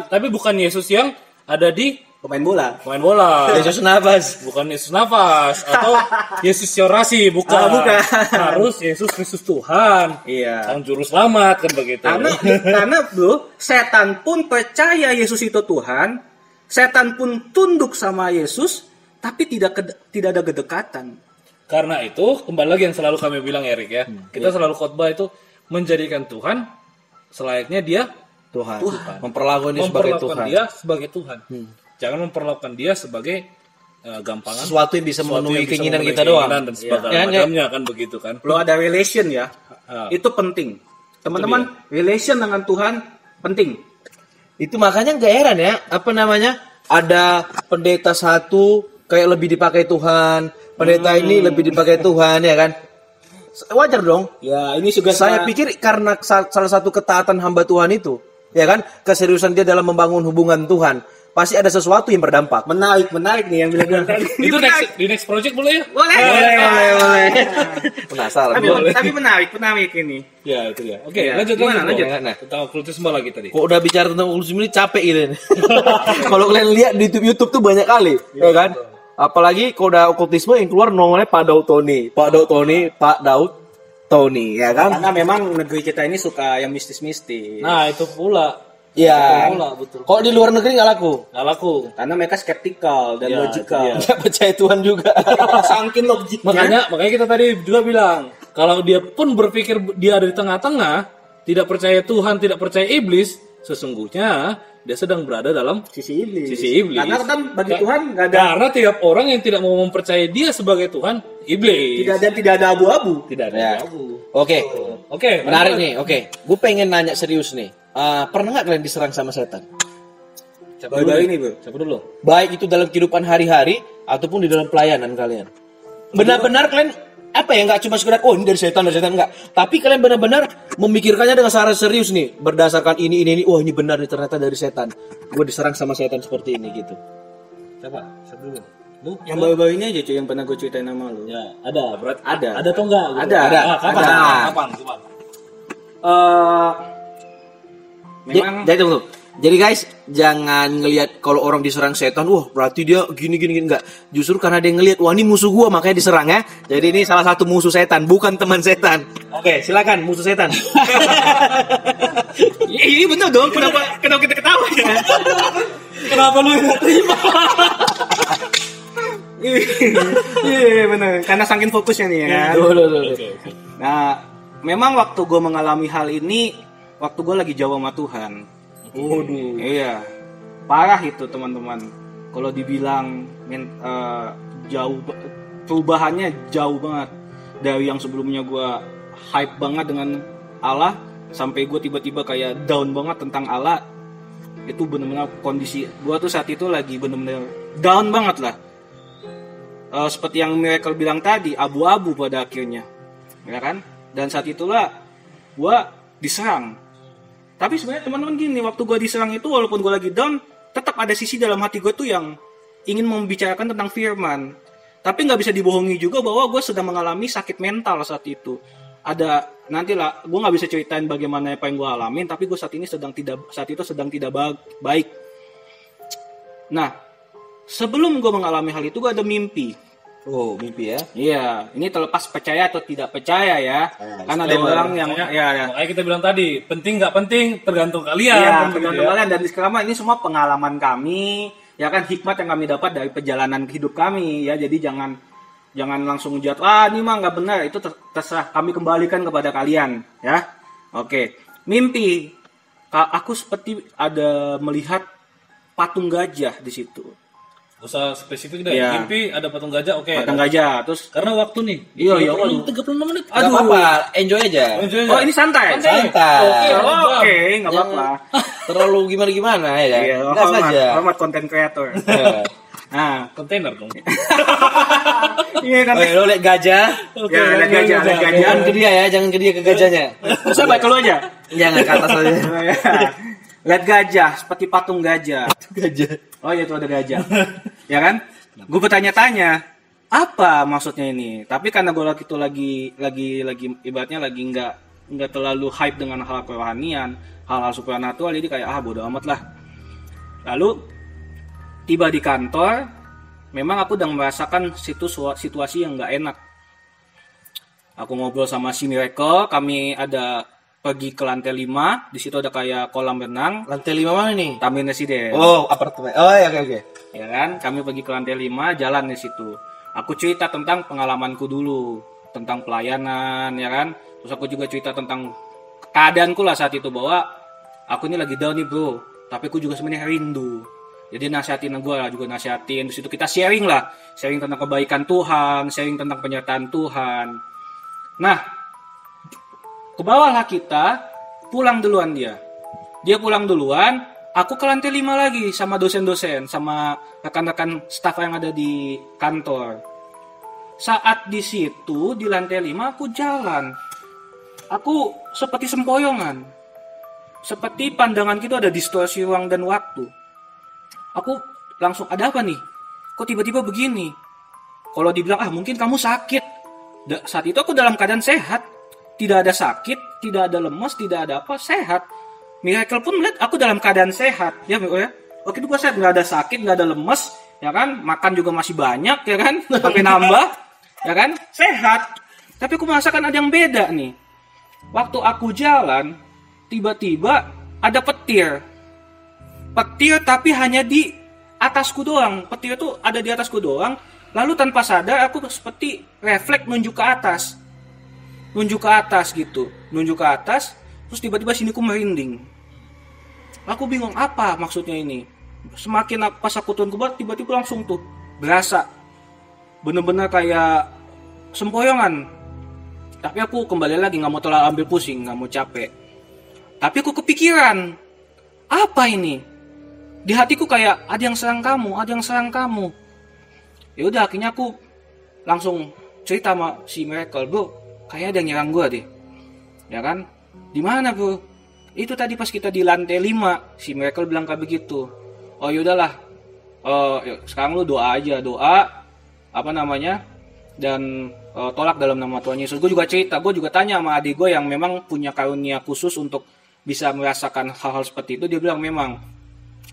Tapi bukan Yesus yang ada di Pemain bola. Yesus nafas. Bukan Yesus nafas atau Yesus orasi, bukan. Harus Yesus Kristus Tuhan. Iya. Sang juru selamat kan begitu. Karena bro, setan pun percaya Yesus itu Tuhan, setan pun tunduk sama Yesus, tapi tidak ada kedekatan. Karena itu kembali lagi yang selalu kami bilang Erik ya. Kita selalu khotbah itu menjadikan Tuhan selayaknya dia Tuhan. Memperlakukan dia sebagai Tuhan. Jangan memperlakukan dia sebagai gampangan. Sesuatu yang bisa memenuhi keinginan kita doang. Dan sebagainya macamnya kan begitu kan. Lo ada relation ya. Itu penting. Teman-teman, relation dengan Tuhan penting. Itu makanya gak heran ya, ada pendeta satu kayak lebih dipakai Tuhan, pendeta ini lebih dipakai Tuhan ya kan. Wajar dong. Ya, ini juga saya pikir karena salah satu ketaatan hamba Tuhan itu, ya kan, keseriusan dia dalam membangun hubungan Tuhan. Pasti ada sesuatu yang berdampak. Menarik nih yang bilang tadi. Itu di next project boleh ya? Boleh. Penasaran. Tapi menarik ini. Ya itu ya. Oke, Ya, lanjut. Nah. Tentang okkultisme lagi tadi. Kok udah bicara tentang okkultisme ini capek gitu. Kalau kalian lihat di YouTube tuh banyak kali, ya kan? Apalagi kalau udah okkultisme yang keluar nongolnya Pak Daud Tony, ya kan? Karena memang negeri kita ini suka yang mistis-mistis. Nah, itu pula. Ya. Betul. Kok di luar negeri nggak laku? Nggak laku. Karena mereka skeptikal dan logikal. Nggak percaya Tuhan juga. Sangkin logiknya. Makanya kita tadi juga bilang, kalau dia pun berpikir dia ada di tengah-tengah, tidak percaya Tuhan, tidak percaya iblis, sesungguhnya dia sedang berada dalam sisi iblis. Karena kan bagi Tuhan nggak ada. Karena tiap orang yang tidak mau mempercayai dia sebagai Tuhan, iblis. Tidak ada abu-abu. Tidak ada Ya. abu. Oke, menarik nih. Oke, gue pengen nanya serius nih. Pernah nggak kalian diserang sama setan? Baru-baru ini, Bro. Siapa dulu? Baik itu dalam kehidupan hari-hari ataupun di dalam pelayanan kalian. Benar-benar kalian nggak cuma sekedar ini dari setan nggak. Tapi kalian benar-benar memikirkannya dengan secara serius nih, berdasarkan ini. Ini benar nih ternyata dari setan. Gue diserang sama setan seperti ini gitu. Siapa dulu? Lu? Yang baru-baru ini aja cuy yang pernah gue ceritain sama lu. Ya, ada. Berarti Ada. Ada atau enggak? Ada. Kapan? Memang Jadi guys, jangan ngelihat kalau orang diserang setan, wah berarti dia gini enggak. Justru karena dia ngelihat, wah ini musuh gua makanya diserang ya. Jadi ini salah satu musuh setan, bukan teman setan. Oke, silakan musuh setan. ini bener dong, kenapa kita ketawa ya? Kenapa lu nggak terima? Iya bener, karena saking fokusnya nih ya kan. Oke. Nah, memang waktu gue mengalami hal ini, waktu gue lagi jauh sama Tuhan. Waduh. Iya, parah itu teman-teman. Kalau dibilang jauh, perubahannya jauh banget dari yang sebelumnya gue hype banget dengan Allah, sampai gue tiba-tiba kayak down banget tentang Allah. Itu benar-benar kondisi gue tuh saat itu lagi benar-benar down banget lah. Seperti yang Miracle bilang tadi, abu-abu pada akhirnya, ya kan? Dan saat itulah gue diserang. Tapi sebenarnya teman-teman gini, waktu gue diserang itu walaupun gue lagi down, tetap ada sisi dalam hati gue tuh yang ingin membicarakan tentang firman. Tapi nggak bisa dibohongi juga bahwa gue sedang mengalami sakit mental saat itu. Ada nantilah, gue nggak bisa ceritain bagaimana apa yang gue alamin, tapi gue saat itu sedang tidak baik. Nah, sebelum gue mengalami hal itu, gue ada mimpi. Oh, mimpi ya? Iya, ini terlepas percaya atau tidak percaya ya. Karena ada orang yang ya. Makanya kita bilang tadi, penting nggak penting tergantung kalian. Iya, kan, tergantung gitu ya. kalian. Dan disclaimer ini semua pengalaman kami, ya kan, hikmat yang kami dapat dari perjalanan hidup kami ya. Jadi jangan langsung jatuh, ini mah nggak benar, itu terserah, kami kembalikan kepada kalian ya. Oke, mimpi, aku seperti ada melihat patung gajah di situ. Usah spesifik deh. Iya. Mimpi ada patung gajah, oke. Patung gajah, terus Karena waktu nih. Iya, 36 menit. Gak apa-apa, enjoy aja. oh ini santai. Santai. Oke, nggak apa-apa. Terlalu gimana ya? Iya, Gas aja. hormat konten kreator. Nah, Kontainer dong. iya kan. Oke, lo lihat gajah. Ya, lihat gajah. Jangan ke dia ya, jangan ke dia, ke gajahnya. Bisa baik lu aja. Jangan ke atas aja. Lihat gajah, seperti patung gajah. Gajah. Oh iya, itu ada gajah. Ya kan? Gue bertanya-tanya, apa maksudnya ini? Tapi karena gue lagi ibaratnya lagi nggak terlalu hype dengan hal kerohanian, hal-hal supernatural, jadi kayak bodo amat lah. Lalu tiba di kantor, memang aku udah merasakan situasi yang nggak enak. Aku ngobrol sama si Miracle, kami ada pergi ke lantai 5, di situ ada kayak kolam renang. Lantai 5 mana nih? Taman Residen. Oh, apartemen. Oh, ya, oke. Ya kan, kami pergi ke lantai 5, jalan di situ. Aku cerita tentang pengalamanku dulu, tentang pelayanan, ya kan. Terus aku juga cerita tentang keadaanku lah saat itu, bahwa aku ini lagi down nih bro, tapi aku juga sebenarnya rindu. Jadi nasihatin gue lah, juga nasihatin. Di situ kita sharing tentang kebaikan Tuhan, sharing tentang penyertaan Tuhan. Nah, ke bawahlah kita, pulang duluan dia. Dia pulang duluan, aku ke lantai 5 lagi sama dosen-dosen, sama rekan-rekan staf yang ada di kantor. Saat di situ, di lantai 5 aku jalan. Aku seperti sempoyongan. Seperti pandangan kita ada distorsi ruang dan waktu. Aku langsung, ada apa nih? Kok tiba-tiba begini? Kalau dibilang, mungkin kamu sakit. Saat itu aku dalam keadaan sehat. Tidak ada sakit, tidak ada lemas, tidak ada apa, sehat. Miracle pun melihat aku dalam keadaan sehat. Ya, waktu itu gue sehat, nggak ada sakit, nggak ada lemas, ya kan? Makan juga masih banyak, ya kan? Sampai nambah, ya kan? Sehat. Tapi aku merasakan ada yang beda nih. Waktu aku jalan, tiba-tiba ada petir. Petir tapi hanya di atasku doang. Petir itu ada di atasku doang. Lalu tanpa sadar aku seperti refleks nunjuk ke atas. Nunjuk ke atas gitu. Nunjuk ke atas. Terus tiba-tiba siniku merinding. Aku bingung apa maksudnya ini. Semakin pas aku turun ke bawah, tiba-tiba langsung tuh berasa. Bener-bener kayak sempoyongan. Tapi aku kembali lagi, gak mau terlalu ambil pusing, gak mau capek. Tapi aku kepikiran, apa ini? Di hatiku kayak ada yang serang kamu, ada yang serang kamu. Ya udah, akhirnya aku langsung cerita sama si Miracle, bro, kayak ada yang nyerang gue deh. Ya kan? Di mana bro? Itu tadi pas kita di lantai 5, si Miracle bilang kayak begitu. Oh yaudahlah, sekarang lu doa aja, doa, dan tolak dalam nama Tuhan Yesus. Gue juga cerita, gue juga tanya sama adik gue yang memang punya karunia khusus untuk bisa merasakan hal-hal seperti itu. Dia bilang memang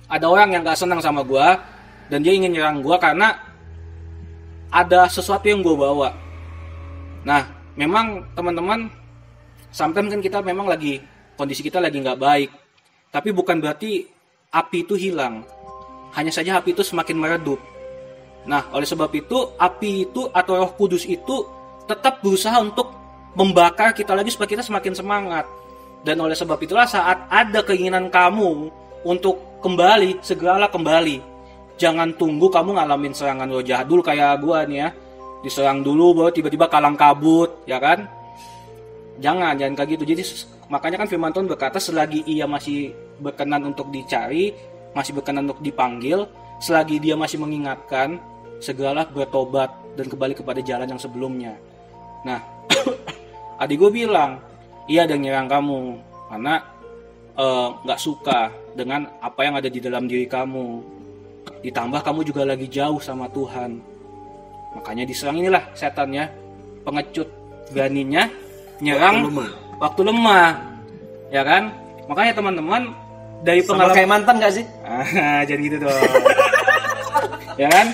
ada orang yang gak senang sama gue dan dia ingin nyerang gue karena ada sesuatu yang gue bawa. Nah, memang teman-teman, sometimes kan kita memang lagi, kondisi kita lagi gak baik. Tapi bukan berarti api itu hilang. Hanya saja api itu semakin meredup. Nah, oleh sebab itu, api itu atau Roh Kudus itu tetap berusaha untuk membakar kita lagi supaya kita semakin semangat. Dan oleh sebab itulah saat ada keinginan kamu untuk kembali, segeralah kembali. Jangan tunggu kamu ngalamin serangan roh jahat dulu kayak gua nih ya. Diserang dulu baru tiba-tiba kalang kabut, ya kan? Jangan kayak gitu. Jadi makanya kan firman Tuhan berkata selagi ia masih berkenan untuk dicari, masih berkenan untuk dipanggil, selagi dia masih mengingatkan, segeralah bertobat dan kembali kepada jalan yang sebelumnya. Nah, adik gue bilang, iya ada yang nyerang kamu karena nggak suka dengan apa yang ada di dalam diri kamu. Ditambah kamu juga lagi jauh sama Tuhan. Makanya diserang inilah setannya, pengecut, beraninya nyerang waktu lemah. Ya kan? Makanya teman-teman dari pengalaman kayak mantan gak sih? Jadi gitu dong. Ya kan?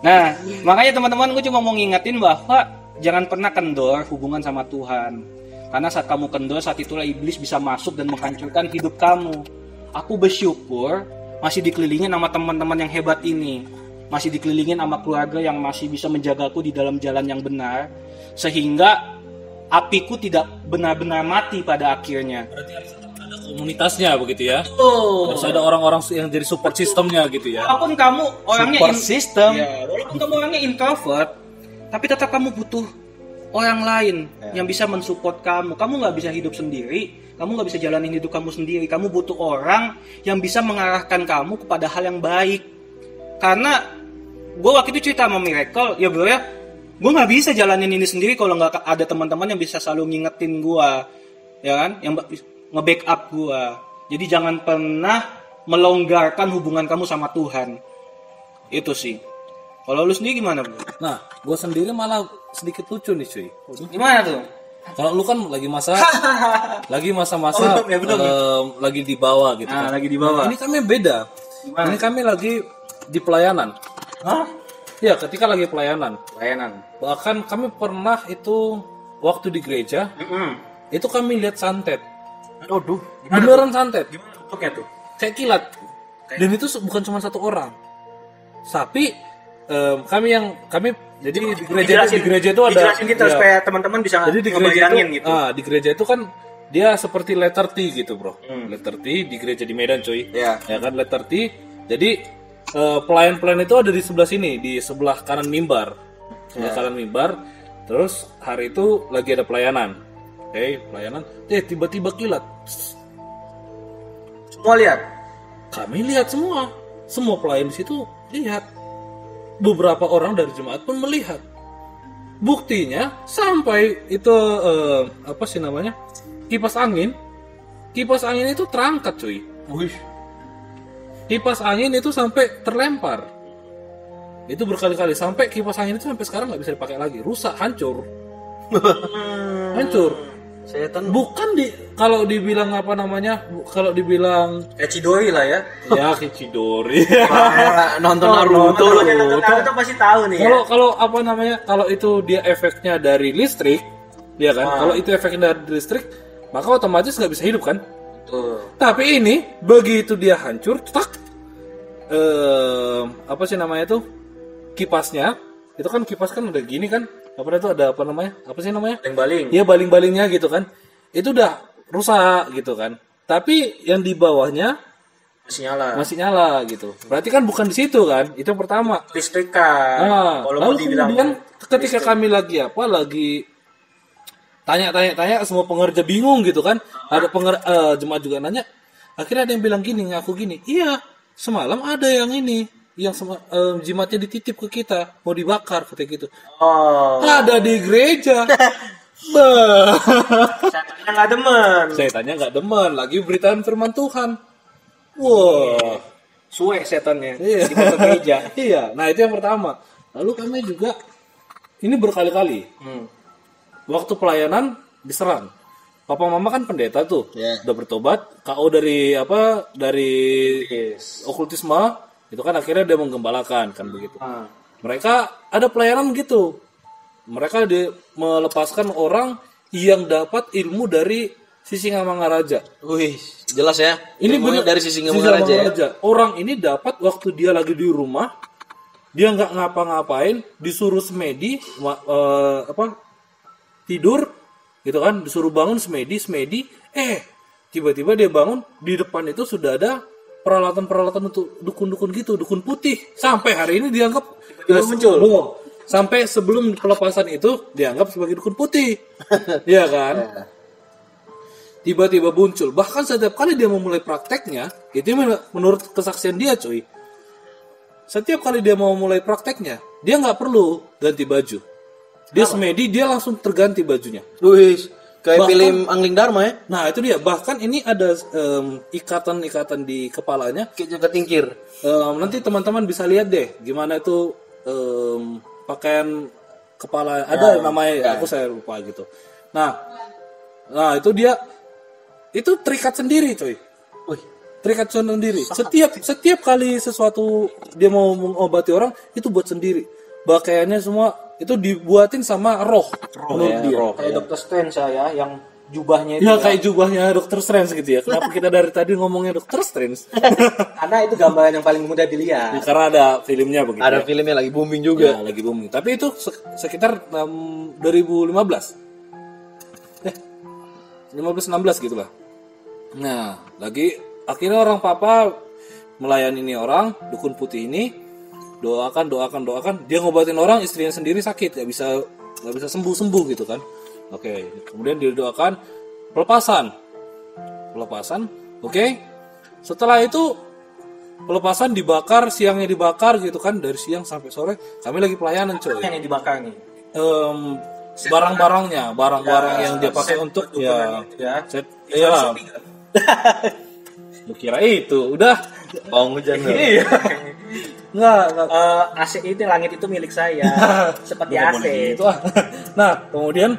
Nah, makanya teman-teman gue cuma mau ngingetin bahwa jangan pernah kendor hubungan sama Tuhan. Karena saat kamu kendor, saat itulah iblis bisa masuk dan menghancurkan hidup kamu. Aku bersyukur masih dikelilingin sama teman-teman yang hebat ini. Masih dikelilingin sama keluarga yang masih bisa menjagaku di dalam jalan yang benar. Sehingga apiku tidak benar-benar mati pada akhirnya. Berarti harus ada komunitasnya begitu ya. Harus ada orang-orang yang jadi support sistemnya gitu ya. Walaupun kamu orangnya Support system. Ya, walaupun kamu orangnya introvert, tapi tetap kamu butuh orang lain yang bisa mensupport kamu. Kamu nggak bisa hidup sendiri, kamu nggak bisa jalanin hidup kamu sendiri. Kamu butuh orang yang bisa mengarahkan kamu kepada hal yang baik. Karena gue waktu itu cerita sama Miracle, ya bro ya, gue nggak bisa jalanin ini sendiri kalau nggak ada teman-teman yang bisa selalu ngingetin gue, ya kan, yang nge-backup gue. Jadi jangan pernah melonggarkan hubungan kamu sama Tuhan. Itu sih. Kalau lu sendiri gimana, bro? Nah, gue sendiri malah sedikit lucu nih cuy. Gimana tuh? Kalau lu kan lagi masa-masa lagi di bawah gitu. Nah, kan. lagi di bawah. Ini kami beda. Gimana? Ini kami lagi di pelayanan. Hah? Ya, ketika lagi pelayanan. Layanan. Bahkan kami pernah itu waktu di gereja, itu kami lihat santet. Aduh, Beneran santet. gimana bentuknya tuh? Kayak kilat. Dan itu bukan cuma satu orang. Tapi kami jadi di gereja itu ada dijelasin kita ya, supaya teman-teman bisa jadi di gereja itu, gitu. di gereja itu kan dia seperti letter T gitu, bro. Letter T di gereja di Medan, cuy. Ya. Ya kan letter T. Jadi pelayan-pelayan itu ada di sebelah sini, di sebelah kanan mimbar. Sebelah kanan mimbar. Terus hari itu lagi ada pelayanan. Oke, pelayanan. Tiba-tiba kilat. Semua lihat. Kami lihat semua. Semua pelayan di situ lihat. Beberapa orang dari jemaat pun melihat. Buktinya sampai itu apa sih namanya? Kipas angin. Kipas angin itu terangkat, cuy. Kipas angin itu sampai terlempar. Itu berkali-kali sampai kipas angin itu sampai sekarang nggak bisa dipakai lagi. Rusak, hancur. Hancur. Setan. Bukan kalau dibilang apa namanya? Kalau dibilang Cidori lah ya. ya Kichidori. Nonton Naruto. Naruto pasti tahu nih. Kalau apa namanya? Kalau itu dia efeknya dari listrik, ya kan? Kalau itu efeknya dari listrik, maka otomatis nggak bisa hidup kan? Tapi ini begitu dia hancur, tak apa sih namanya tuh? Kipasnya, itu kan kipas kan udah gini kan? Apa itu ada apa namanya? Apa sih namanya? Baling-baling. Iya, baling-balingnya gitu kan. Itu udah rusak gitu kan. Tapi yang di bawahnya masih nyala gitu. Berarti kan bukan di situ kan? Itu yang pertama. Listrikan. Nah, lalu kemudian ketika kami lagi tanya-tanya semua pengerja bingung gitu kan. Ada jemaat juga nanya. Akhirnya ada yang bilang gini, ngaku gini. Iya, semalam ada yang ini. Yang jimatnya dititip ke kita. Mau dibakar, katanya gitu. Ada di gereja. Setannya nggak demen. Setannya nggak demen. Lagi beritaan firman Tuhan. Wah. Suwe setannya. Iya. Di masuk gereja. Iya. Nah, itu yang pertama. Lalu kami juga ini berkali-kali. Waktu pelayanan diserang. Papa mama kan pendeta tuh. Yeah. Udah bertobat, KO dari okultisme, itu kan akhirnya dia menggembalakan kan begitu. Mereka ada pelayanan gitu. Mereka melepaskan orang yang dapat ilmu dari Sisingamangaraja. Wih, jelas ya. Ini Ilmunya bener dari Sisingamangaraja ya. Orang ini dapat waktu dia lagi di rumah, dia nggak ngapa-ngapain, disuruh semedi, tidur, gitu kan, disuruh bangun semedi, tiba-tiba dia bangun, di depan itu sudah ada peralatan-peralatan untuk dukun-dukun gitu, dukun putih. Sampai hari ini dianggap muncul. Sampai sebelum pelepasan itu dianggap sebagai dukun putih. Iya kan? tiba-tiba muncul. Bahkan setiap kali dia mau mulai prakteknya, itu menurut kesaksian dia, cuy. Setiap kali dia mau mulai prakteknya, dia nggak perlu ganti baju. Dia semedi, dia langsung terganti bajunya. Wih, kayak film Angling Dharma ya. Nah itu dia. Bahkan ini ada ikatan-ikatan di kepalanya. Kayak jaga tingkir. Nanti teman-teman bisa lihat deh gimana itu pakaian kepala. Ada namanya, aku saya lupa gitu. Nah itu dia. Itu terikat sendiri, coy. Wih, Terikat sendiri. Setiap kali sesuatu dia mau mengobati orang itu buat sendiri. Pakaiannya semua itu dibuatin sama roh. Menurut dia. Kayak Dr. Strange ya, yang jubahnya itu. Ya kayak jubahnya Dr. Strange gitu ya. Kenapa kita dari tadi ngomongnya Dr. Strange? Karena itu gambaran yang paling mudah dilihat. Ya, karena ada filmnya begitu. ada ya. filmnya lagi booming juga. Ya, lagi booming. Tapi itu sekitar 2015. 15-16 gitu lah. Nah, lagi akhirnya orang papa melayani ini orang dukun putih ini, doakan. Dia ngobatin orang, istrinya sendiri sakit, nggak bisa sembuh gitu kan. Oke, kemudian dia doakan pelepasan. Oke. Setelah itu pelepasan dibakar, siangnya dibakar gitu kan, dari siang sampai sore kami lagi pelayanan, coy. Yang dibakar nih. Barang-barangnya, yang dia pakai untuk ya. Iya. Lu kira itu udah Hujan. iya. Enggak. AC itu langit itu milik saya. Seperti AC. Itu Nah, kemudian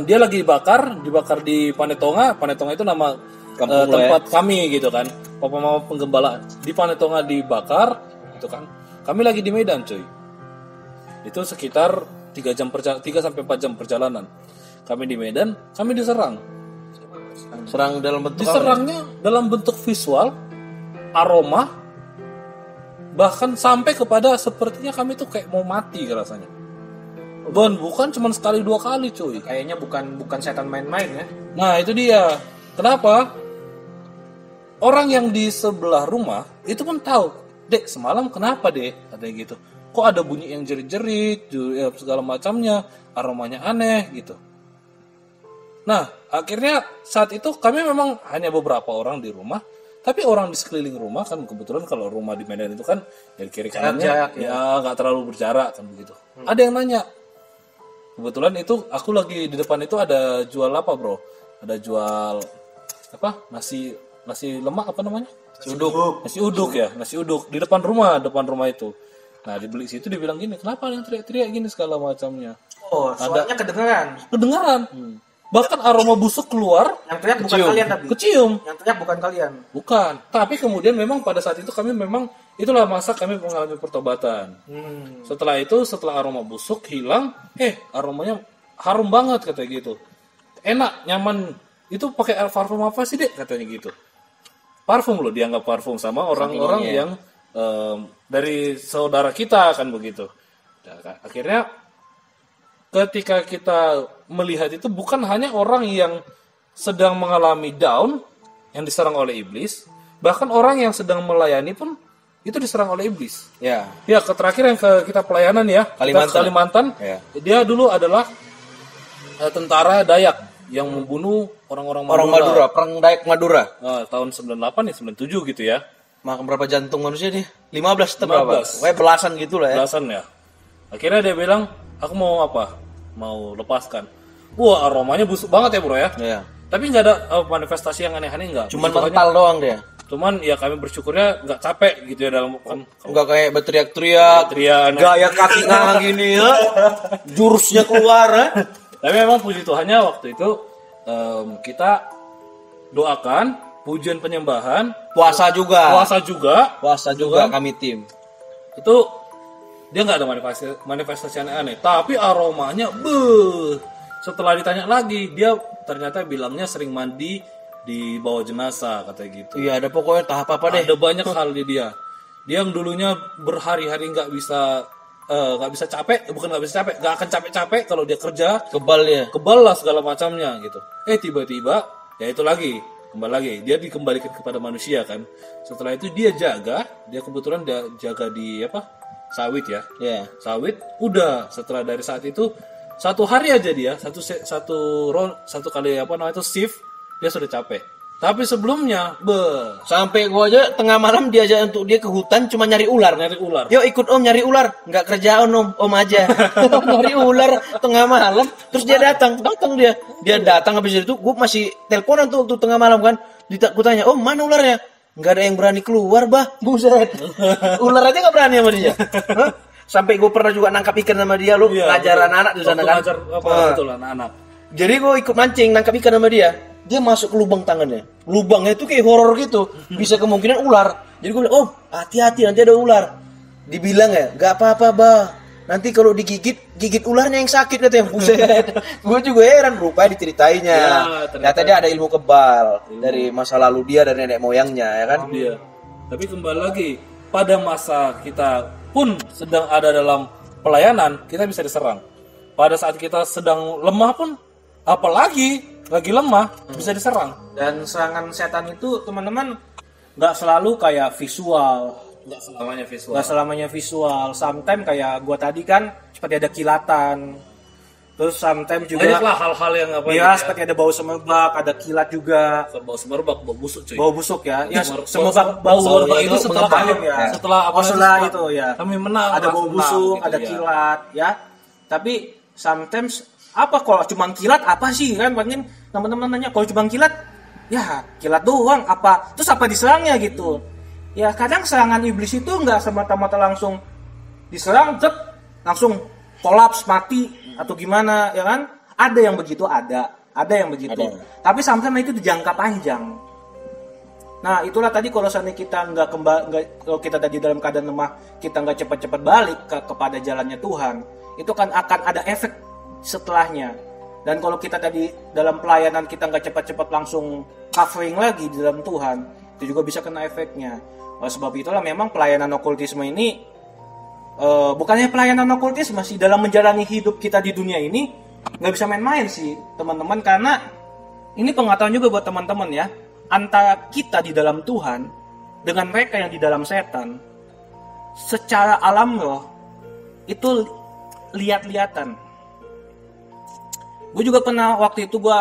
dia lagi dibakar di Panetonga. Panetonga itu nama tempat kami gitu kan. Papa mama penggembala di Panetonga dibakar gitu kan. Kami lagi di Medan, cuy. Itu sekitar 3 sampai 4 jam perjalanan. Kami di Medan, kami diserang. Serang dalam bentuk Diserangnya dalam bentuk visual, aroma, bahkan sampai kepada sepertinya kami tuh kayak mau mati rasanya. Dan bukan cuma sekali 2 kali, cuy. Kayaknya bukan setan main-main ya. Nah itu dia. Kenapa? Orang yang di sebelah rumah itu pun tahu. Dek, semalam kenapa deh? Katanya gitu. Kok ada bunyi yang jerit-jerit, segala macamnya, aromanya aneh gitu. Nah, akhirnya saat itu kami memang hanya beberapa orang di rumah, tapi orang di sekeliling rumah kan kebetulan kalau rumah di Medan itu kan dari kiri kanannya ya nggak terlalu berjarak kan begitu. Ada yang nanya. Kebetulan itu aku lagi di depan itu ada jual apa, Bro? Ada jual apa? Nasi lemak apa namanya? Nasi uduk di depan rumah itu. Nah, dibeli situ dibilang gini, kenapa yang teriak-teriak gini segala macamnya? Oh, suaranya Kedengaran. Bahkan aroma busuk keluar. Yang teriak bukan kalian tapi. Kecium. Yang teriak bukan kalian. Bukan. Tapi kemudian memang pada saat itu kami memang itulah masa kami mengalami pertobatan. Setelah itu, setelah aroma busuk hilang, aromanya harum banget katanya gitu. Enak, nyaman. Itu pakai parfum apa sih, Dek? Katanya gitu. Parfum loh, dianggap parfum sama orang-orang yang dari saudara kita kan begitu. Nah, akhirnya ketika kita melihat itu bukan hanya orang yang sedang mengalami down yang diserang oleh iblis, bahkan orang yang sedang melayani pun itu diserang oleh iblis. Ya, terakhir yang kita pelayanan ya, Kalimantan. Ya. Dia dulu adalah tentara Dayak yang membunuh orang Madura. Perang Dayak Madura. Tahun 98 ya 97 gitu ya. Makan berapa jantung manusia nih? 15 atau berapa? Kayak belasan gitu lah ya. Belasan ya. Akhirnya dia bilang, aku mau apa? Mau lepaskan. Wah, aromanya busuk banget ya, Bro ya. Iya. Tapi nggak ada manifestasi yang aneh-aneh nggak. Cuman mental doang dia. Cuman ya kami bersyukurnya nggak capek gitu ya dalam nggak kayak berteriak-teriak, gaya kaki ngang gini ya. Jurusnya keluar ya. Tapi memang puji Tuhannya waktu itu kita doakan pujian penyembahan, puasa juga kami tim. Itu dia nggak ada manifestasi aneh-aneh, tapi aromanya setelah ditanya lagi dia ternyata bilangnya sering mandi di bawah jenazah katanya gitu. Iya, ada pokoknya tahap apa deh. Ada banyak hal di dia. Dia yang dulunya berhari-hari nggak bisa capek, nggak akan capek-capek kalau dia kerja, kebal lah segala macamnya gitu. Tiba-tiba ya itu lagi kembali lagi dia dikembalikan kepada manusia kan. Setelah itu dia kebetulan dia jaga di sawit ya. Sawit udah. Setelah dari saat itu satu hari aja dia satu kali shift dia sudah capek. Tapi sebelumnya, sampai gua aja tengah malam diajak untuk dia ke hutan cuma nyari ular. Yuk ikut om nyari ular. Nggak kerjaan om aja. Nyari ular tengah malam. Terus dia datang dia. Dia datang habis itu gua masih teleponan tuh waktu tengah malam kan. Gua tanya, "Om, mana ularnya?" Nggak ada yang berani keluar, bah. Buset. Ular aja nggak berani sama dia. Hah? Sampai gue pernah juga nangkap ikan sama dia, lu ngajar anak-anak di sana kan. Betul, anak-anak. Jadi gue ikut mancing, nangkap ikan sama dia. Dia masuk ke lubang tangannya. Lubangnya itu kayak horor gitu. Bisa kemungkinan ular. Jadi gue bilang, "Oh, hati-hati nanti ada ular." Dibilang ya, "Gak apa-apa, bah. Nanti kalau gigit ularnya yang sakit," katanya. Buset. Gue juga heran, rupanya diceritain ternyata dia ada ilmu kebal dari masa lalu dia, dari nenek moyangnya, ya kan? Iya. Tapi kembali lagi, pada masa kita pun sedang ada dalam pelayanan, kita bisa diserang. Pada saat kita sedang lemah pun, apalagi lagi lemah, bisa diserang. Dan serangan setan itu teman-teman nggak selalu kayak visual. Nggak selamanya visual. Sometimes kayak gua tadi kan seperti ada kilatan. Terus sometimes juga banyaklah hal-hal yang seperti ada bau semerbak, ada kilat juga. Bau semerbak, bau busuk cuy. Bau busuk ya. Semerbak bau itu setelah setelah itu ya. Kami menang. Ada bau busuk, gitu, ada kilat ya. Tapi sometimes apa kalau cuma kilat apa sih kan? Mungkin teman-teman nanya kalau cuma kilat, ya kilat doang apa? Terus apa diserangnya gitu? Ya kadang serangan iblis itu nggak semata-mata langsung diserang, langsung kolaps mati atau gimana ya kan? Ada yang begitu, ada yang begitu. Tapi sometimes itu dijangka panjang. Nah itulah tadi kalau seandainya kita kalau kita tadi dalam keadaan lemah, kita nggak cepat-cepat balik kepada jalannya Tuhan, itu kan akan ada efek setelahnya. Dan kalau kita tadi dalam pelayanan kita nggak cepat-cepat langsung covering lagi di dalam Tuhan, itu juga bisa kena efeknya. Oleh sebab itulah memang pelayanan okultisme ini bukannya pelayanan okultisme sih, dalam menjalani hidup kita di dunia ini nggak bisa main-main sih teman-teman, karena ini pengetahuan juga buat teman-teman ya, antara kita di dalam Tuhan dengan mereka yang di dalam setan secara alam roh itu lihat-lihatan. Gue juga pernah waktu itu gue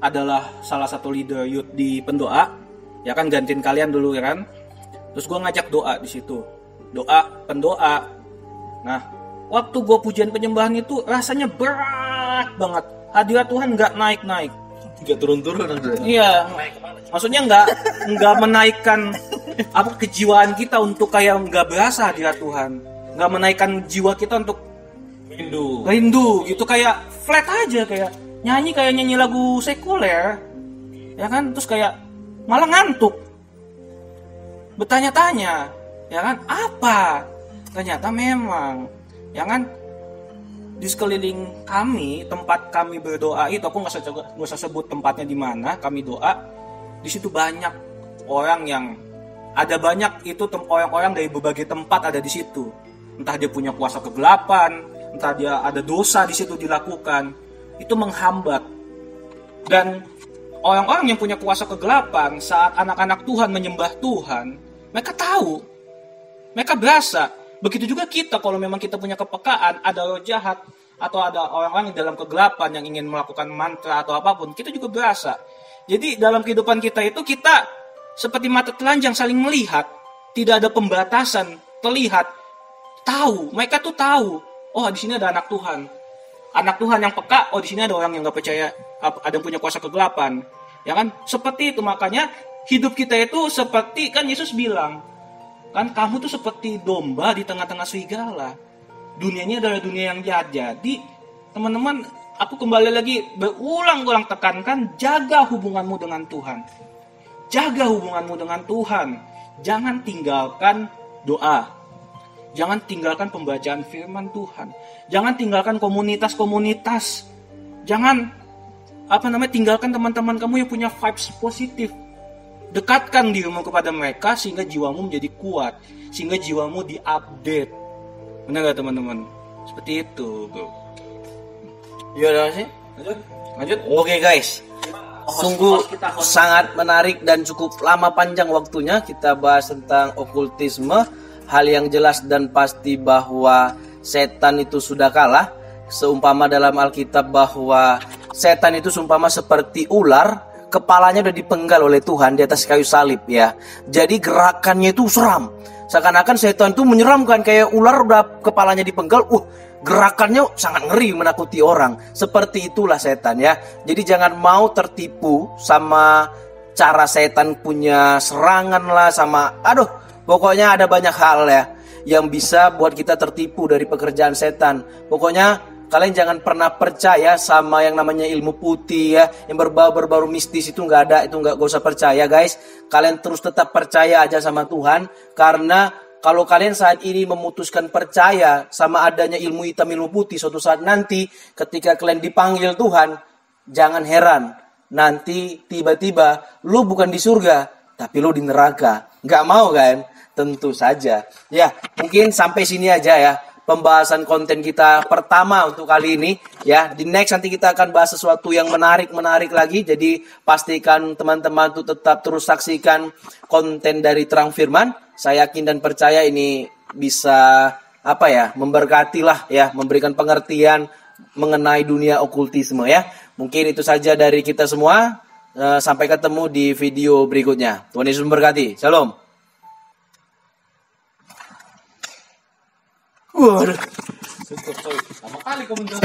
adalah salah satu leader youth di pendoa. Ya kan gantiin kalian dulu ya kan. Terus gue ngajak doa di situ. Pendoa. Nah, waktu gue pujian penyembahan itu rasanya berat banget. Hadirat Tuhan nggak naik-naik. Nggak turun-turun. Iya. Maksudnya nggak menaikkan kejiwaan kita untuk kayak nggak berasa hadirat Tuhan. Nggak menaikkan jiwa kita untuk rindu gitu, kayak flat aja, kayak nyanyi lagu sekuler. Ya kan, terus kayak malah ngantuk, bertanya-tanya, ya kan, apa? Ternyata memang, ya kan, di sekeliling kami, tempat kami berdoa itu, aku nggak usah sebut tempatnya di mana kami doa, di situ banyak orang orang dari berbagai tempat ada di situ. Entah dia punya kuasa kegelapan, entah dia ada dosa di situ dilakukan, itu menghambat. Dan orang-orang yang punya kuasa kegelapan, saat anak-anak Tuhan menyembah Tuhan, mereka tahu, mereka berasa. Begitu juga kita, kalau memang kita punya kepekaan, ada roh jahat, atau ada orang-orang dalam kegelapan yang ingin melakukan mantra atau apapun, kita juga berasa. Jadi dalam kehidupan kita itu, kita seperti mata telanjang saling melihat, tidak ada pembatasan, terlihat, tahu, mereka tuh tahu, oh di sini ada anak Tuhan. Anak Tuhan yang peka, oh di sini ada orang yang nggak percaya, ada yang punya kuasa kegelapan, ya kan? Seperti itu, makanya hidup kita itu seperti kan Yesus bilang, kan kamu tuh seperti domba di tengah-tengah serigala. Dunia ini adalah dunia yang jahat. Jadi teman-teman, aku kembali lagi berulang-ulang tekankan, jaga hubunganmu dengan Tuhan. Jaga hubunganmu dengan Tuhan. Jangan tinggalkan doa. Jangan tinggalkan pembacaan firman Tuhan. Jangan tinggalkan komunitas-komunitas. Jangan tinggalkan teman-teman kamu yang punya vibes positif. Dekatkan dirimu kepada mereka sehingga jiwamu menjadi kuat, sehingga jiwamu diupdate. Benar gak teman-teman? Seperti itu, bro. Ya udah sih. Lanjut. Oke guys. Sungguh sangat menarik dan cukup lama panjang waktunya kita bahas tentang okultisme. Hal yang jelas dan pasti bahwa setan itu sudah kalah. Seumpama dalam Alkitab bahwa setan itu sumpama seperti ular, kepalanya udah dipenggal oleh Tuhan di atas kayu salib ya. Jadi gerakannya itu seram. Seakan-akan setan itu menyeramkan, kayak ular udah kepalanya dipenggal, gerakannya sangat ngeri, menakuti orang. Seperti itulah setan ya. Jadi jangan mau tertipu sama cara setan punya serangan lah, sama pokoknya ada banyak hal ya yang bisa buat kita tertipu dari pekerjaan setan. Pokoknya kalian jangan pernah percaya sama yang namanya ilmu putih ya, yang berbau mistis itu nggak ada, itu nggak usah percaya guys. Kalian terus tetap percaya aja sama Tuhan, karena kalau kalian saat ini memutuskan percaya sama adanya ilmu hitam, ilmu putih, suatu saat nanti ketika kalian dipanggil Tuhan, jangan heran nanti tiba-tiba lu bukan di surga, tapi lu di neraka. Nggak mau kan? Tentu saja. Ya, mungkin sampai sini aja ya pembahasan konten kita pertama untuk kali ini ya. Di next nanti kita akan bahas sesuatu yang menarik lagi. Jadi pastikan teman-teman tuh tetap terus saksikan konten dari Terang Firman. Saya yakin dan percaya ini bisa memberkati lah ya, memberikan pengertian mengenai dunia okultisme ya. Mungkin itu saja dari kita semua. Sampai ketemu di video berikutnya. Tuhan Yesus memberkati. Shalom. Waduh. Sama kali komentar.